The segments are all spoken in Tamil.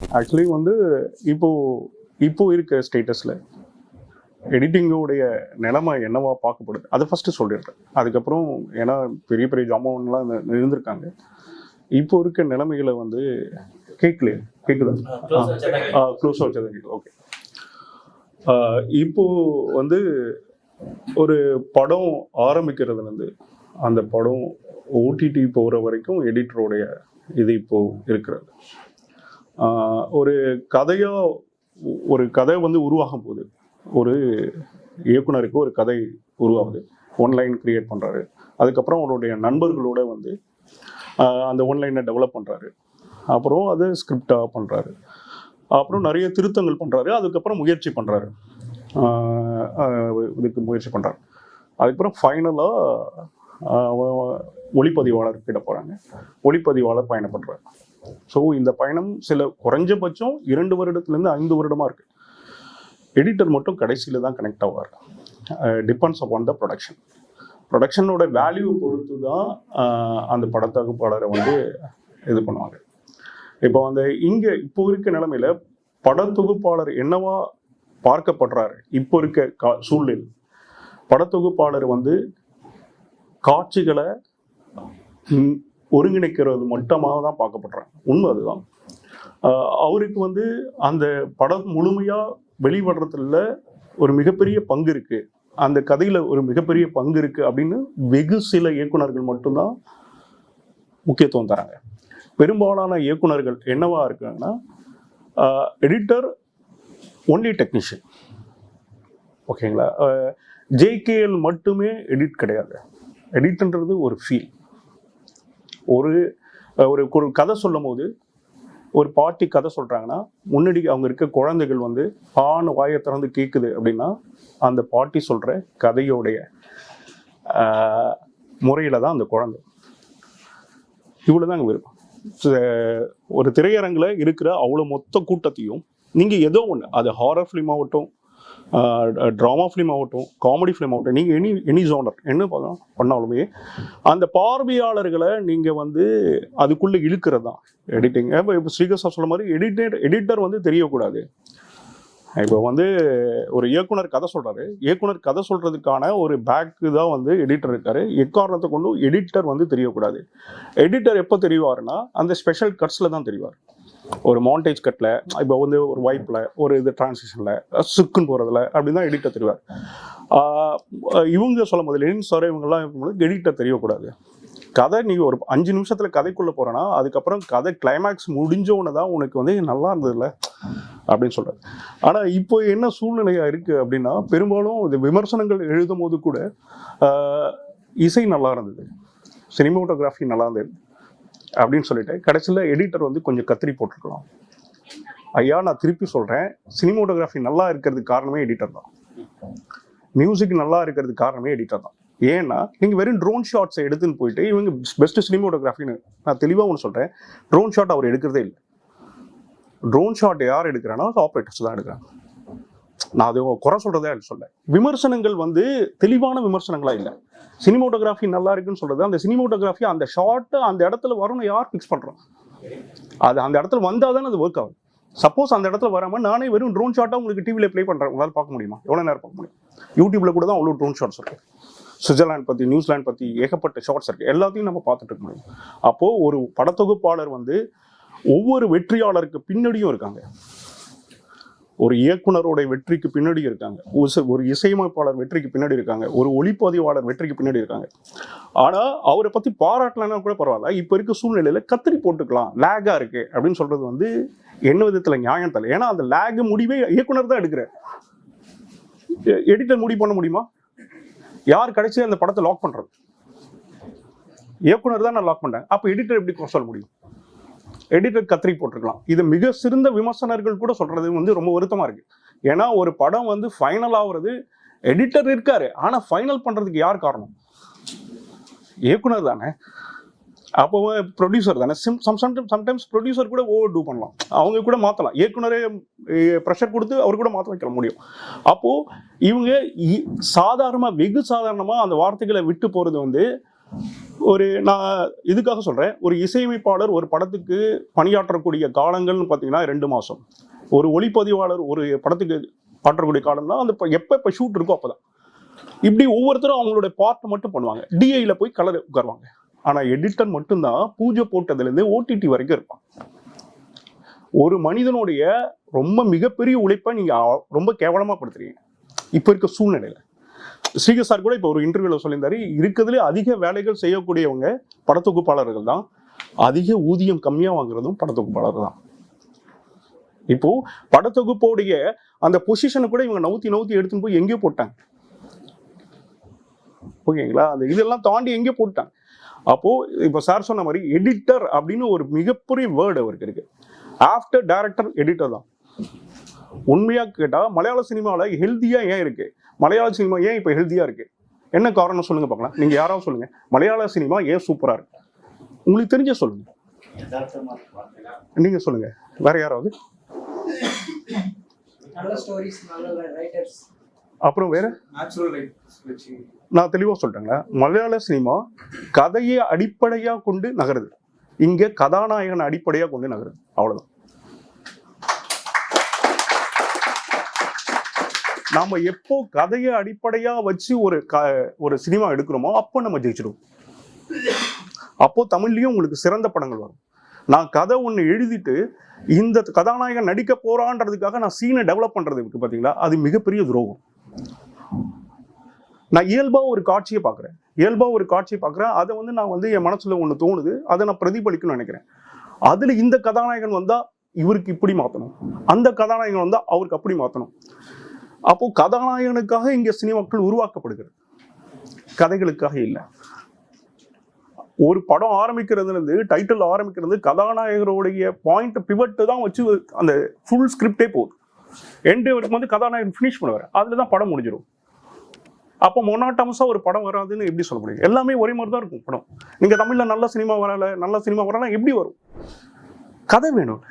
ஆக்சுவலி வந்து இப்போ இப்போ இருக்க ஸ்டேட்டஸில் எடிட்டிங்கோடைய நிலைமை என்னவா பார்க்கப்படுது அதை ஃபஸ்ட்டு சொல்லிடுறேன். அதுக்கப்புறம் ஏன்னா பெரிய பெரிய ஜாமான்லாம் இருந்திருக்காங்க. இப்போ இருக்க நிலைமைகளை வந்து கேட்கலையே, கேட்குதா? க்ளோஸாக வச்சது கேட்குது. ஓகே. இப்போ வந்து ஒரு படம் ஆரம்பிக்கிறதுலேருந்து அந்த படம் ஓடிடி போகிற வரைக்கும் எடிட்டருடைய இது இப்போ இருக்கிறது. ஒரு ஒரு கதை வந்து உருவாகும் போது ஒரு இயக்குனருக்கு ஒரு கதை உருவாகுது, ஒன்லைன் கிரியேட் பண்ணுறாரு. அதுக்கப்புறம் அவருடைய நண்பர்களோட வந்து அந்த ஒன்லைனை டெவலப் பண்ணுறாரு. அப்புறம் அது ஸ்கிரிப்டாக பண்ணுறாரு. அப்புறம் நிறைய திருத்தங்கள் பண்ணுறாரு. அதுக்கப்புறம் முயற்சி பண்ணுறாரு, இதுக்கு முயற்சி பண்ணுறாரு. அதுக்கப்புறம் ஃபைனலாக ஒளிப்பதிவாளர்கிட்ட போகிறாங்க. ஒளிப்பதிவாளர் பயணப்படுறாரு. ஸோ இந்த பயணம் சில குறைஞ்சபட்சம் 2 வருடத்துலேருந்து 5 வருடமாக இருக்குது. எடிட்டர் மட்டும் கடைசியில் தான் கனெக்ட் ஆவார். டிபெண்ட்ஸ் அப்பான் த ப்ரொடக்ஷனோட வேல்யூ பொறுத்து தான் அந்த படத்தொகுப்பாளரை வந்து இது பண்ணுவாங்க. இப்போ அந்த இங்கே இப்போ இருக்க நிலைமையில் படத்தொகுப்பாளர் என்னவா பார்க்கப்படுறாரு இப்போ இருக்க சூழ்நிலை, படத்தொகுப்பாளர் வந்து காட்சிகளை ஒருங்கிணைக்கிறது மட்டுமாக தான் பார்க்கப்படுறாங்க. உண்மை அதுதான். அவருக்கு வந்து அந்த படம் முழுமையாக வெளிவடுறதுல ஒரு மிகப்பெரிய பங்கு இருக்குது, அந்த கதையில் ஒரு மிகப்பெரிய பங்கு இருக்குது அப்படின்னு வெகு சில இயக்குனர்கள் மட்டும்தான் முக்கியத்துவம் தராங்க. பெரும்பாலான இயக்குனர்கள் என்னவா இருக்காங்கன்னா, எடிட்டர் ஒன்லி டெக்னீஷியன். ஓகேங்களா? ஜேகேஎல் மட்டுமே எடிட் கிடையாது. எடிட்ன்றது ஒரு ஃபீல். ஒரு ஒரு கதை சொல்லும் போது ஒரு பாட்டி கதை சொல்கிறாங்கன்னா முன்னாடி அவங்க இருக்க குழந்தைகள் வந்து ஆண் வாயை திறந்து கேட்குது அப்படின்னா அந்த பாட்டி சொல்கிற கதையோடைய முறையில் தான் அந்த குழந்தை. இவ்வளோ தாங்க விருப்பம். ஒரு திரையரங்கில் இருக்கிற அவ்வளோ மொத்த கூட்டத்தையும் நீங்கள் ஏதோ ஒன்று, அது ஹாரர் ஃபிலிம் ஆகட்டும், ட்ராமா ஃபிலிம் ஆகட்டும், காமெடி ஃபிலிம் ஆகட்டும், நீங்கள் எனி ஜோனர் என்ன பண்ணாலுமே அந்த பார்வையாளர்களை நீங்கள் வந்து அதுக்குள்ளே இழுக்கிறது தான் எடிட்டிங். இப்போ ஸ்ரீகர் சார் சொல்ல மாதிரி எடிட்டர் வந்து தெரியக்கூடாது. இப்போ வந்து ஒரு இயக்குனர் கதை சொல்கிறாரு, இயக்குனர் கதை சொல்கிறதுக்கான ஒரு பேக்கு தான் வந்து எடிட்டர் இருக்காரு. எக்காரணத்தை கொண்டு எடிட்டர் வந்து தெரியக்கூடாது. எடிட்டர் எப்போ தெரிவாருன்னா அந்த ஸ்பெஷல் கட்ஸில் தான் தெரிவார். ஒரு மாண்டேஜ் கட்டில், இப்போ வந்து ஒரு வைப்பில், ஒரு இது டிரான்சிஷனில், சுக்குன்னு போகிறதுல அப்படி தான் எடிட்டர் தெரிவார். இவங்க சொல்லும் போது லெனின் சார் இவங்கெல்லாம் எடிட்டர் தெரியக்கூடாது. கதை நீ ஒரு 5 நிமிஷத்தில் கதைக்குள்ளே போகிறேன்னா அதுக்கப்புறம் கதை கிளைமேக்ஸ் முடிஞ்சோன்னு தான் உனக்கு வந்து நல்லா இருந்ததில்ல அப்படின்னு சொல்கிறார். ஆனால் இப்போ என்ன சூழ்நிலையாக இருக்குது அப்படின்னா, பெரும்பாலும் இது விமர்சனங்கள் எழுதும் போது கூட இசை நல்லா இருந்தது, சினிமோட்டோகிராஃபி நல்லா இருந்தது அப்படின்னு சொல்லிட்டு கடைசியில் எடிட்டர் வந்து கொஞ்சம் கத்திரி போட்டிருக்கலாம். ஐயா நான் திருப்பி சொல்கிறேன், சினிமோட்டோகிராஃபி நல்லா இருக்கிறதுக்கு காரணமே எடிட்டர் தான். மியூசிக் நல்லா இருக்கிறதுக்கு காரணமே எடிட்டர் தான். ஏன்னா நீங்கள் வெறும் ட்ரோன் ஷாட்ஸை எடுத்துன்னு போயிட்டு இவங்க பெஸ்ட் சினிமோட்டோகிராஃபின்னு நான் தெளிவாக ஒன்று சொல்கிறேன், ட்ரோன் ஷாட் அவர் எடுக்கிறதே இல்லை. ட்ரோன் ஷாட் யார் எடுக்கிறான்னா ஆப்ரேட்டர்ஸ் தான் எடுக்கிறாங்க. நான் அது குறை சொல்கிறதே சொல்ல. விமர்சனங்கள் வந்து தெளிவான விமர்சனங்களாக இல்லை. சினிமோட்டோகிராஃபி நல்லா இருக்குன்னு சொல்கிறது, அந்த சினிமோட்டோகிராஃபி அந்த ஷார்ட்டை அந்த இடத்துல வரணும் யார் ஃபிக்ஸ் பண்ணுறோம், அது அந்த இடத்துல வந்தால் தானே அது ஒர்க் ஆகும். சப்போஸ் அந்த இடத்துல வராமல் நானே வெறும் ட்ரோன் ஷாட்டாக உங்களுக்கு டிவியில் ப்ளே பண்ணுறேன், உங்களால் பார்க்க முடியுமா? எவ்வளோ நேரம் பார்க்க முடியும்? யூடியூப்பில் கூட தான் அவ்வளோ ட்ரோன் ஷாட்ஸ் இருக்குது. சுவிட்சர்லாந்து பற்றி, நியூசிலாந்து பற்றி ஏகப்பட்ட ஷார்ட்ஸ் இருக்குது. எல்லாத்தையும் நம்ம பார்த்துட்டு இருக்க முடியும். அப்போது ஒரு படத்தொகுப்பாளர் வந்து ஒவ்வொரு வெற்றியாளருக்கு பின்னாடியும் இருக்காங்க. ஒரு இயக்குனரோட வெற்றிக்கு பின்னாடி இருக்காங்க, ஒரு இசையமைப்பாளர் வெற்றிக்கு பின்னாடி இருக்காங்க, ஒரு ஒளிப்பதிவாளர் வெற்றிக்கு பின்னாடி இருக்காங்க. ஆனால் அவரை பற்றி பாராட்டலன்னா கூட பரவாயில்ல, இப்போ இருக்க சூழ்நிலையில் கத்திரி போட்டுக்கலாம், லேகாக இருக்குது அப்படின்னு சொல்கிறது வந்து என்ன விதத்தில் நியாயம் தரல. ஏன்னா அந்த லேக் முடிவே இயக்குனர் தான் எடுக்கிறார். எடிட்டர் முடிவு பண்ண முடியுமா? யார் கடைசியாக அந்த படத்தை லாக் பண்ணுறது? இயக்குனர் தான் நான் லாக் பண்ணுறேன். அப்போ எடிட்டர் எப்படி சொல்ல முடியும்? எடிட்டர் கத்திரி போட்டிருக்கலாம். இது மிக சிறந்த விமர்சனர்கள் கூட சொல்றது வந்து ரொம்ப வருத்தமா இருக்கு. ஏன்னா ஒரு படம் வந்து ஃபைனல் ஆகுறது எடிட்டர் இருக்காரு, ஆனா ஃபைனல் பண்றதுக்கு யார் காரணம்? இயக்குனர் தானே. அப்போ ப்ரொடியூசர் தானே. சம்டைம்ஸ் ப்ரொடியூசர் கூட ஓவர் டூ பண்ணலாம், அவங்க கூட மாற்றலாம், இயக்குனரே ப்ரெஷர் கொடுத்து அவர் கூட மாற்ற வைக்க முடியும். அப்போது இவங்க சாதாரணமாக வெகு சாதாரணமாக அந்த வார்த்தைகளை விட்டு போகிறது வந்து நான் இதுக்காக சொல்றேன், ஒரு இசையமைப்பாளர் ஒரு படத்துக்கு பணியாற்றக்கூடிய காலங்கள்னு பார்த்தீங்கன்னா 2 மாசம். ஒரு ஒளிப்பதிவாளர் ஒரு படத்துக்கு ஆற்றக்கூடிய காலம்னா அந்த எப்போ ஷூட் இருக்கோ அப்போதான். இப்படி ஒவ்வொருத்தரும் அவங்களுடைய பார்ட் மட்டும் பண்ணுவாங்க. டிஐல போய் கலர் உட்காருவாங்க. ஆனா எடிட்டர் மட்டும்தான் பூஜை போட்டதுலேருந்து ஓடிடி வரைக்கும் இருப்பான். ஒரு மனிதனுடைய ரொம்ப மிகப்பெரிய உழைப்பை நீங்க ரொம்ப கேவலமா படுத்துறீங்க இப்போ இருக்க சூழ்நிலையில. ஸ்ரீகர் சார் கூட இப்போ ஒரு இன்டர்வியூல சொல்லியிருந்தாரு, இருக்கிறதுல அதிக வேலைகள் செய்யக்கூடியவங்க படத்தொகுப்பாளர்கள் தான், அதிக ஊதியம் கம்மியா வாங்குறதும் படத்தொகுப்பாளர் தான். இப்போ படத்தொகுப்போடைய அந்த பொசிஷனை கூட இவங்க நவுத்தி எடுத்துன்னு போய் எங்கேயோ போட்டாங்க. ஓகேங்களா? அந்த இதெல்லாம் தாண்டி எங்கேயோ போட்டாங்க. அப்போ இப்போ சார் சொன்ன மாதிரி எடிட்டர் அப்படின்னு ஒரு மிகப்பெரிய வேர்டு அவருக்கு இருக்கு. ஆஃப்டர் டைரக்டர் எடிட்டர் தான். உண்மையா கேட்டா மலையாள சினிமாவில் ஹெல்த்தியா ஏன் இருக்கு? மலையாள சினிமா ஏன் இப்போ ஹெல்த்தியா இருக்கு? என்ன காரணம் சொல்லுங்க பார்க்கலாம். நீங்க யாராவது சொல்லுங்க, மலையாள சினிமா ஏன் சூப்பரா இருக்கு? உங்களுக்கு தெரிஞ்ச சொல்லுங்க. நீங்க சொல்லுங்க, வேற யாராவது? அப்புறம் வேற நான் தெளிவா சொல்லிட்டேங்களா, மலையாள சினிமா கதையை அடிப்படையா கொண்டு நகருது, இங்க கதாநாயகன் அடிப்படையா கொண்டு நகருது, அவ்வளவுதான். நாம எப்போ கதையை அடிப்படையா வச்சு ஒரு சினிமா எடுக்கிறோமோ அப்போ நம்ம ஜெயிச்சிடுவோம். அப்போ தமிழ்லயும் உங்களுக்கு சிறந்த படங்கள் வரும். நான் கதை ஒண்ணு எழுதிட்டு இந்த கதாநாயகன் நடிக்க போறான்றதுக்காக நான் சீனை டெவலப் பண்றது இருக்கு பாத்தீங்களா, அது மிகப்பெரிய துரோகம். நான் இயல்பா ஒரு காட்சியை பார்க்குறேன், அதை நான் என் மனசுல ஒண்ணு தோணுது, அதை நான் பிரதிபலிக்கணும்னு நினைக்கிறேன். அதுல இந்த கதாநாயகன் வந்தா இவருக்கு இப்படி மாத்தணும், அந்த கதாநாயகன் வந்தா அவருக்கு அப்படி மாத்தணும். அப்போ கதாநாயகனுக்காக இங்க சினிமாக்கள் உருவாக்கப்படுகிறது, கதைகளுக்காக இல்லை. ஒரு படம் ஆரம்பிக்கிறதுல இருந்து டைட்டில் ஆரம்பிக்கிறது கதாநாயகருடைய பாயிண்ட் பிவட் தான் வச்சு அந்த ஃபுல் ஸ்கிரிப்டே போகுது. எண்டு வரைக்கும் கதாநாயகன் ஃபினிஷ் பண்ணுவார், அதுலதான் படம் முடிஞ்சிடும். அப்போ மொனாட்டமஸா ஒரு படம் வராதுன்னு எப்படி சொல்ல முடியும்? எல்லாமே ஒரே மாதிரி தான் இருக்கும் படம். நீங்க தமிழ்ல நல்ல சினிமா வரல எப்படி வரும்? கதை வேணும்.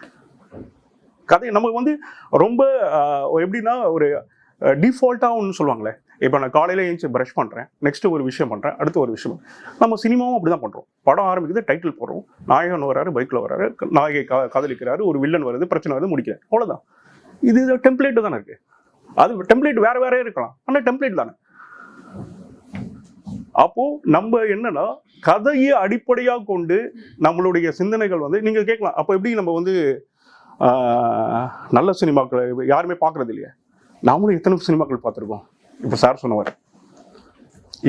கதை நம்ம ரொம்ப எப்படின்னா ஒரு டிஃபால்ட்டா ஒன்று சொல்லுவாங்களே, இப்போ நான் காலையில எழுந்து ப்ரஷ் பண்றேன், நெக்ஸ்ட் ஒரு விஷயம் பண்றேன், அடுத்த ஒரு விஷயம். நம்ம சினிமாவும் அப்படிதான் பண்றோம். படம் ஆரம்பிக்குது, டைட்டில் போடுறோம், நாயகன் வராரு, பைக்ல வராரு, நாயகை காதலிக்கிறாரு, ஒரு வில்லன் வருது, பிரச்சனை வருது, முடிக்கிறேன், அவ்வளவுதான். இது டெம்ப்ளேட் தானே இருக்கு. அது டெம்ப்ளேட் வேற இருக்கலாம், ஆனா டெம்ப்ளேட் தானே. அப்போ நம்ம என்னன்னா கதையை அடிப்படையா கொண்டு நம்மளுடைய சிந்தனைகள் நீங்க கேட்கலாம், அப்போ எப்படி நம்ம நல்ல சினிமாக்களை யாருமே பார்க்கறது இல்லையா? நாமளும் எத்தனை சினிமாக்கள் பார்த்துருக்கோம். இப்போ சார் சொன்னவர்,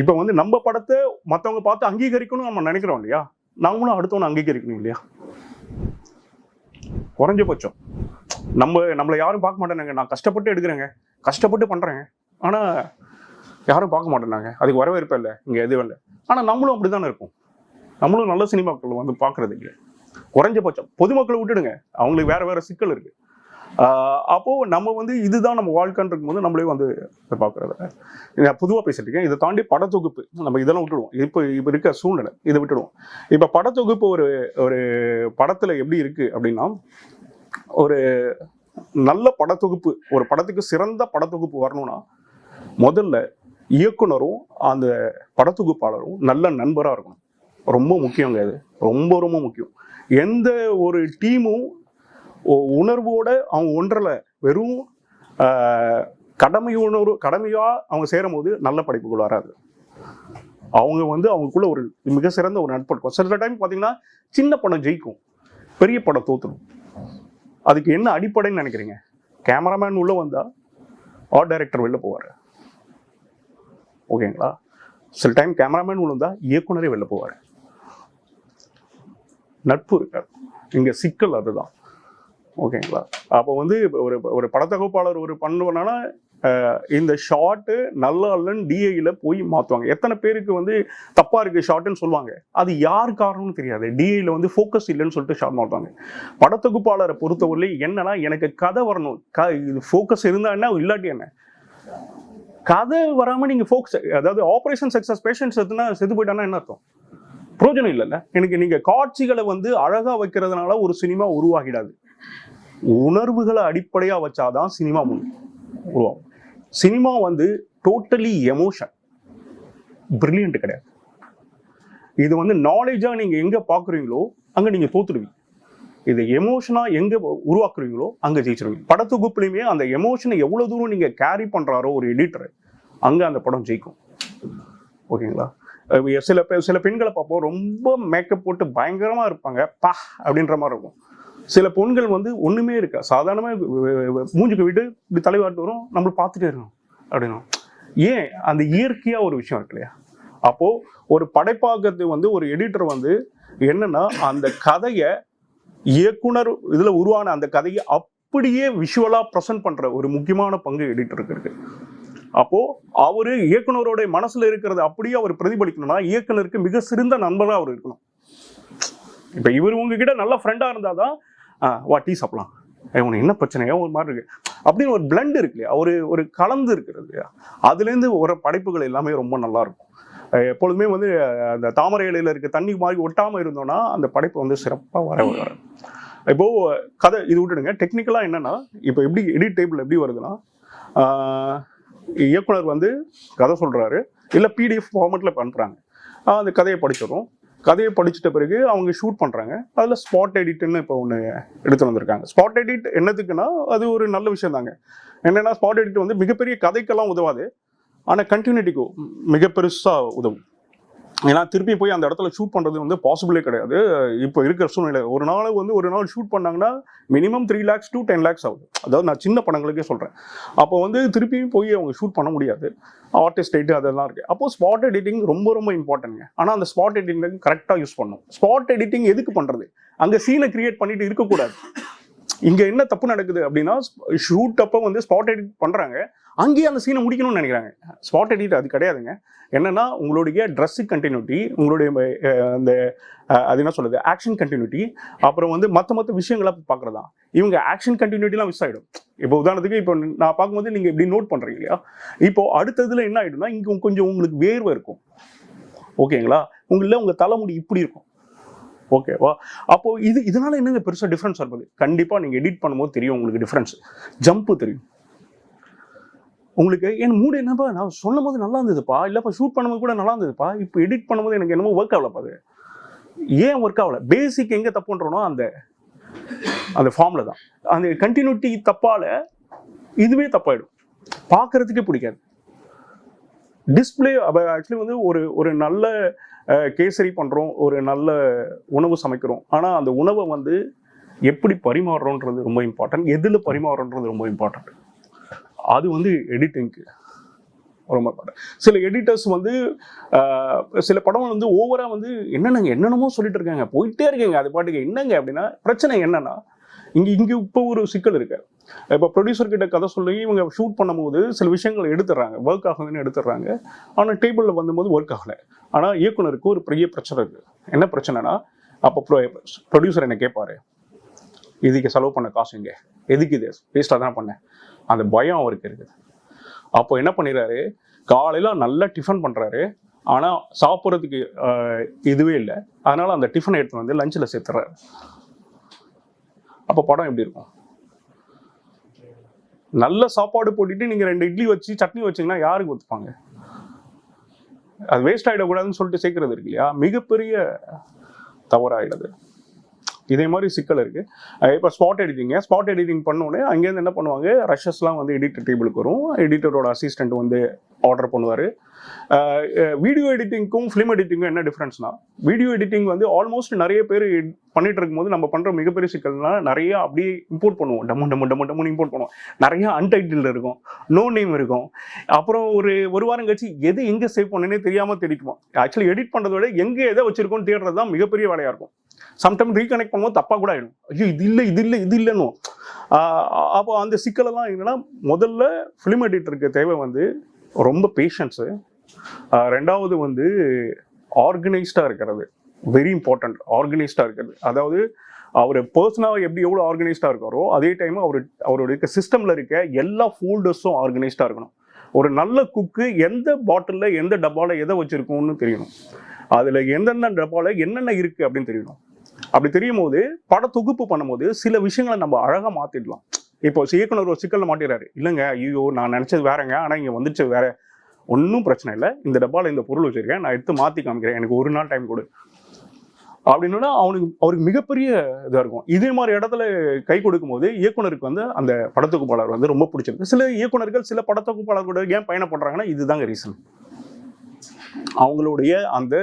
இப்போ நம்ம படத்தை மற்றவங்க பார்த்து அங்கீகரிக்கணும் நம்ம நினைக்கிறோம் இல்லையா? நாமளும் அடுத்தவனை அங்கீகரிக்கணும் இல்லையா? குறைஞ்சபட்சம் நம்மளை யாரும் பார்க்க மாட்டேனாங்க. நான் கஷ்டப்பட்டு எடுக்கிறேங்க, கஷ்டப்பட்டு பண்றேங்க, ஆனா யாரும் பார்க்க மாட்டேனாங்க, அதுக்கு வரவேற்பே இல்லை, இங்க எதுவும் இல்லை. ஆனா நம்மளும் அப்படித்தானே இருக்கும். நம்மளும் நல்ல சினிமாக்கள் பார்க்கறது இல்லை. குறைஞ்சபட்சம் பொதுமக்களை விட்டுடுங்க, அவங்களுக்கு வேற சிக்கல் இருக்கு. அப்போ நம்ம இதுதான் நம்ம வாழ்க்கைன்னு இருக்கும்போது நம்மளே பார்க்கறது. நான் பொதுவாக பேசிட்டு இருக்கேன். இதை தாண்டி படத்தொகுப்பு நம்ம இதெல்லாம் விட்டுடுவோம். இப்போ இருக்க சூழ்நிலை இதை விட்டுடுவோம். இப்போ படத்தொகுப்பு ஒரு படத்துல எப்படி இருக்கு அப்படின்னா, ஒரு நல்ல படத்தொகுப்பு, ஒரு படத்துக்கு சிறந்த படத்தொகுப்பு வரணும்னா முதல்ல இயக்குனரும் அந்த படத்தொகுப்பாளரும் நல்ல நண்பராக இருக்கணும். ரொம்ப முக்கியங்க, இது ரொம்ப ரொம்ப முக்கியம். எந்த ஒரு டீமும் உணர்வோட அவங்க ஒன்றரை வெறும் கடமையா அவங்க சேரும் போது நல்ல படைப்புகள் வராது. அவங்க அவங்களுக்குள்ள ஒரு மிக சிறந்த ஒரு நட்பு இருக்கும். சில டைம் பார்த்தீங்கன்னா சின்ன படம் ஜெயிக்கும், பெரிய படம் தோத்துடும். அதுக்கு என்ன அடிப்படைன்னு நினைக்கிறீங்க? கேமராமேன் உள்ள வந்தா ஆர்ட் டைரக்டர் வெளில போவார். ஓகேங்களா? சில டைம் கேமராமேன் உள்ள வந்தா இயக்குனரே வெளில போவார். நட்பு இருக்காது இங்க, சிக்கல் அதுதான். ஓகேங்களா? அப்போ ஒரு படத்தொகுப்பாளர் ஒரு பண்ணுவனால இந்த ஷார்ட்டு நல்லா இல்லைன்னு டிஐல போய் மாற்றுவாங்க. எத்தனை பேருக்கு தப்பா இருக்கு ஷார்ட்னு சொல்லுவாங்க, அது யார் காரணம்னு தெரியாது. டிஐல ஃபோக்கஸ் இல்லைன்னு சொல்லிட்டு ஷார்ட் மாற்றுவாங்க. படத்தொகுப்பாளரை பொறுத்தவரை என்னன்னா, எனக்கு கதை வரணும், இது ஃபோக்கஸ் இருந்தா என்ன, இல்லாட்டி என்ன. கதை வராம நீங்க ஃபோக்கஸ், அதாவது ஆபரேஷன் சக்சஸ் பேஷண்ட் செத்து போயிட்டானா என்ன அர்த்தம்? பிரோஜனம் இல்லைல்ல. எனக்கு நீங்க காட்சிகளை அழகா வைக்கிறதுனால ஒரு சினிமா உருவாகிடாது. உணர்வுகளை அடிப்படையா வச்சாதான் சினிமா உருவாகும். சினிமா டோட்டலி எமோஷன், பிரில்லியன்ட் கிடையாது. இது வந்து நாலேஜா நீங்க எங்க பாக்குறீங்களோ அங்க நீங்க தோத்துடுவீங்க. இது எமோஷனா எங்க உருவாக்குறீங்களோ அங்க ஜெயிச்சிருவீங்க. படத்தொகுப்புலையுமே அந்த எமோஷனை எவ்வளவு தூரம் நீங்க கேரி பண்றாரோ ஒரு எடிட்டர், அங்க அந்த படம் ஜெயிக்கும். ஓகேங்களா? சில பெண்களை பார்ப்போம், ரொம்ப மேக்கப் போட்டு பயங்கரமா இருப்பாங்க, பா அப்படின்ற மாதிரி இருக்கும். சில பெண்கள் வந்து ஒண்ணுமே இருக்கா, சாதாரணமா மூஞ்சுக்கு விட்டு இப்படி தலைவாட்டு வரும், நம்ம பார்த்துட்டே இருக்கணும் அப்படின்னா. ஏன்? அந்த இயற்கையா ஒரு விஷயம் இருக்கு இல்லையா? அப்போ ஒரு படைப்பாக்கத்தை வந்து ஒரு எடிட்டர் வந்து என்னன்னா, அந்த கதையை இயக்குனர் இதுல உருவான அந்த கதையை அப்படியே விஷுவலா ப்ரெசென்ட் பண்ற ஒரு முக்கியமான பங்கு எடிட்டருக்கு இருக்கு. அப்போ அவரு இயக்குனரோட மனசுல இருக்கிறது அப்படியே அவர் பிரதிபலிக்கணும்னா இயக்குனருக்கு மிக சிறந்த நண்பரா அவர் இருக்கணும். இப்ப இவர் உங்ககிட்ட நல்ல ஃப்ரெண்டா இருந்தாதான் வா டீ சாப்பிடலாம், உனக்கு என்ன பிரச்சனையோ ஒரு மாதிரி இருக்கு அப்படின்னு ஒரு பிளண்ட் இருக்கு இல்லையா, ஒரு கலந்து இருக்கிறது இல்லையா, அதுல இருந்து ஒரு படைப்புகள் எல்லாமே ரொம்ப நல்லா இருக்கும். எப்பொழுதுமே வந்து அந்த தாமரை இலையில இருக்க தண்ணி மாதிரி ஒட்டாம இருந்தோம்னா அந்த படைப்பு வந்து சிறப்பா வர. இப்போ கதை இது விட்டுடுங்க, டெக்னிக்கலா என்னன்னா, இப்போ எப்படி எடிட் டேபிள் எப்படி வருதுன்னா, இயக்குனர் வந்து கதை சொல்றாரு, இல்லை பிடிஎஃப் ஃபார்மெட்ல அனுப்புறாங்க, அந்த கதையை படிச்சிடும். கதையை படிச்சுட்ட பிறகு அவங்க ஷூட் பண்றாங்க. அதுல ஸ்பாட் எடிட்னு இப்போ ஒன்று எடுத்து வந்திருக்காங்க. ஸ்பாட் எடிட் என்னத்துக்குன்னா அது ஒரு நல்ல விஷயம் தாங்க. என்னன்னா ஸ்பாட் எடிட் வந்து மிகப்பெரிய கதைக்கெல்லாம் உதவாது, ஆனா கண்டினியூட்டிக்கு மிக பெருசா உதவும். ஏன்னா திருப்பி போய் அந்த இடத்துல ஷூட் பண்றது வந்து பாசிபிளே கிடையாது இப்போ இருக்கிற சூழ்நிலை. ஒரு நாள் ஷூட் பண்ணாங்கன்னா மினிமம் 3 lakhs to 10 lakhs ஆகுது. அதாவது நான் சின்ன படங்களுக்கே சொல்றேன். அப்போ வந்து திருப்பியும் போய் அவங்க ஷூட் பண்ண முடியாது, ஆர்டிஸ்ட் எடிட் அதெல்லாம் இருக்கு. அப்போ ஸ்பாட் எடிட்டிங் ரொம்ப ரொம்ப இம்பார்ட்டன்ட்ங்க. ஆனா அந்த ஸ்பாட் எடிட்டிங் கரெக்டா யூஸ் பண்ணணும். ஸ்பாட் எடிட்டிங் எதுக்கு பண்றது? அங்க சீனை கிரியேட் பண்ணிட்டு இருக்கக்கூடாது. இங்க என்ன தப்பு நடக்குது அப்படின்னா, ஷூட் அப்போ வந்து ஸ்பாட் எடிட் பண்றாங்க, அங்கேயே அந்த சீனை முடிக்கணும்னு நினைக்கிறாங்க. ஸ்பாட் எடிட் அது கிடையாதுங்க. என்னன்னா உங்களுடைய ட்ரெஸ் கண்டினியூட்டி, உங்களுடைய அந்த அது என்ன சொல்றது ஆக்ஷன் கண்டினியூட்டி, அப்புறம் வந்து மற்ற விஷயங்களை பார்க்கறதா. இவங்க ஆக்ஷன் கண்டினியூட்டிலாம் மிஸ் ஆயிடும். இப்போ உதாரணத்துக்கு இப்போ நான் பார்க்கும்போது நீங்க இப்படி நோட் பண்றீங்க இல்லையா, இப்போ அடுத்ததுல என்ன ஆயிடும்னா இங்க கொஞ்சம் உங்களுக்கு வேர்வை இருக்கும். ஓகேங்களா? உங்க தலைமுடி இப்படி இருக்கும். ஓகேவா? அப்போ இதனால என்னங்க பெருசா டிஃபரன்ஸ் வருது? கண்டிப்பா நீங்க எடிட் பண்ணும்போது தெரியும் உங்களுக்கு டிஃபரன்ஸ். ஜம்ப் தெரியும் உங்களுக்கு. என் மூடு என்னப்பா, நான் சொல்லும் போது நல்லா இருந்ததுப்பா, இல்லப்பா ஷூட் பண்ணும்போது கூட நல்லா இருந்ததுப்பா, இப்போ எடிட் பண்ணும்போது எனக்கு என்னமோ ஒர்க் ஆகலப்பா. அது ஏன் ஒர்க் ஆகல? பேசிக் எங்க தப்பு பண்றோம்னா அந்த ஃபார்ம்ல தான். அந்த கண்டினியூட்டி தப்பால இதுவே தப்பாயிடும், பார்க்கறதுக்கே பிடிக்காது. டிஸ்பிளே ஆக்சுவலி வந்து ஒரு நல்ல கேசரி பண்றோம், ஒரு நல்ல உணவு சமைக்கிறோம், ஆனா அந்த உணவை வந்து எப்படி பரிமாறுறோன்றது ரொம்ப இம்பார்ட்டன்ட், எதுல பரிமாறுறோன்றது ரொம்ப இம்பார்ட்டன்ட். அது வந்து எடிட்டிங்க்கு ரொம்ப இம்பார்ட்டன்ட். சில எடிட்டர்ஸ் வந்து சில படம் வந்து ஓவரா வந்து என்னென்னமோ சொல்லிட்டு இருக்காங்க, போயிட்டே இருக்கீங்க அது பாட்டுக்கு. என்னங்க அப்படின்னா பிரச்சனை என்னன்னா, இங்க இப்போ ஒரு சிக்கல் இருக்கு. இப்போ ப்ரொடியூசர் கிட்ட கதை சொல்லி இவங்க ஷூட் பண்ணும்போது சில விஷயங்கள் எடுத்துடுறாங்க, ஒர்க் ஆகுதுன்னு எடுத்துடுறாங்க, ஆனா டேபிள்ல வந்தபோது ஒர்க் ஆகல. ஆனா இயக்குனருக்கு ஒரு பெரிய பிரச்சனை இருக்கு. என்ன பிரச்சனைனா, அப்போ ப்ரொடியூசர் என்ன கேட்பாரு, இதுக்கு செலவு பண்ண காசு இங்க எதுக்கு, இது வேஸ்டா தான் பண்ணேன், அந்த பயம் அவருக்கு இருக்குது. அப்போ என்ன பண்ணிடுறாரு, காலையில நல்லா டிஃபன் பண்றாரு, ஆனா சாப்பிட்றதுக்கு இதுவே இல்லை, அதனால அந்த டிஃபன் எடுத்து வந்து லஞ்சில் சேர்த்துறாரு. அப்போ படம் எப்படி இருக்கும்? நல்ல சாப்பாடு போட்டுட்டு நீங்க 2 இட்லி வச்சு சட்னி வச்சீங்கன்னா யாருக்கு ஒத்துப்பாங்க? அது வேஸ்ட் ஆகிடக்கூடாதுன்னு சொல்லிட்டு சேர்க்கறது இருக்கு இல்லையா, மிகப்பெரிய தவறாயிடுது. இதே மாதிரி சிக்கல் இருக்கு. இப்போ ஸ்பாட் எடிட்டிங் பண்ணோடனே அங்கேருந்து என்ன பண்ணுவாங்க, ரஷஸ்லாம் வந்து எடிட்டர் டேபிளுக்கு வரும், எடிட்டரோட அசிஸ்டன்ட் வந்து ஆர்டர் பண்ணுவார். வீடியோ எடிட்டிங்க்கும் ஃபிலிம் எடிட்டிங்கும் என்ன டிஃப்ரென்ஸ்னா, வீடியோ எடிட்டிங் வந்து ஆல்மோஸ்ட் நிறைய பேர் பண்ணிட்டு இருக்கும்போது நம்ம பண்ற மிகப்பெரிய சிக்கல்னா நிறைய அப்படியே இம்போர்ட் பண்ணுவோம், டம்முன்னு இம்போர்ட் பண்ணுவோம். நிறைய அன்டைட்டில் இருக்கும், நோ நேம் இருக்கும். அப்புறம் ஒரு வாரம் கழிச்சு எது எங்க சேவ் பண்ணனே தெரியாம தேடிக்குவோம். ஆக்சுவலி எடிட் பண்றதை விட எங்க எதை வச்சிருக்கோம்னு தேடுறது தான் மிகப்பெரிய வேலையா இருக்கும். சம்டைம் ரீகனெக்ட் பண்ணும்போது தப்பா கூட ஆயிடும், ஐயோ இது இல்லைன்னு. அப்போ அந்த சிக்கலெல்லாம் என்னன்னா, முதல்ல ஃபிலிம் எடிட்டருக்கு தேவை வந்து ரொம்ப பேஷன்ஸு, ரெண்டாவது வந்து ஆர்கனைஸ்டா இருக்கிறது, வெரி இம்பார்ட்டன்ட். ஆர்கனைஸ்டா இருக்கிறது, அதாவது அவர் பர்சனாக எப்படி எவ்வளோ ஆர்கனைஸ்டா இருக்காரோ அதே டைம் அவருடைய சிஸ்டம்ல இருக்க எல்லா ஃபோல்டர்ஸும் ஆர்கனைஸ்டா இருக்கணும். ஒரு நல்ல குக்கு எந்த பாட்டிலில் எந்த டப்பாவில் எதை வச்சிருக்கோம்னு தெரியணும், அதில் எந்தெந்த டப்பாவில் என்னென்ன இருக்கு அப்படின்னு தெரியணும். அப்படி தெரியும் போது பட தொகுப்பு பண்ணும்போது சில விஷயங்களை நம்ம அழகாக மாற்றிடலாம். இப்போ இயக்குனர் ஒரு சிக்கலில் மாட்டிடுறாரு, இல்லைங்க ஐயோ நான் நினச்சது வேறங்க, ஆனால் இங்கே வந்துச்சு வேற, ஒன்றும் பிரச்சனை இல்லை, இந்த டப்பாவில் இந்த பொருள் வச்சிருக்கேன், நான் எடுத்து மாற்றி காமிக்கிறேன், எனக்கு ஒரு நாள் டைம் கொடு அப்படின்னா அவருக்கு மிகப்பெரிய இதாக இருக்கும். இதே மாதிரி இடத்துல கை கொடுக்கும் போது இயக்குனருக்கு வந்து அந்த படத்தொகுப்பாளர் வந்து ரொம்ப பிடிச்சிருக்கு. சில இயக்குனர்கள் சில படத்தொகுப்பாளர்களோட ஏன் பயணம் பண்றாங்கன்னா இதுதாங்க ரீசன். அவங்களுடைய அந்த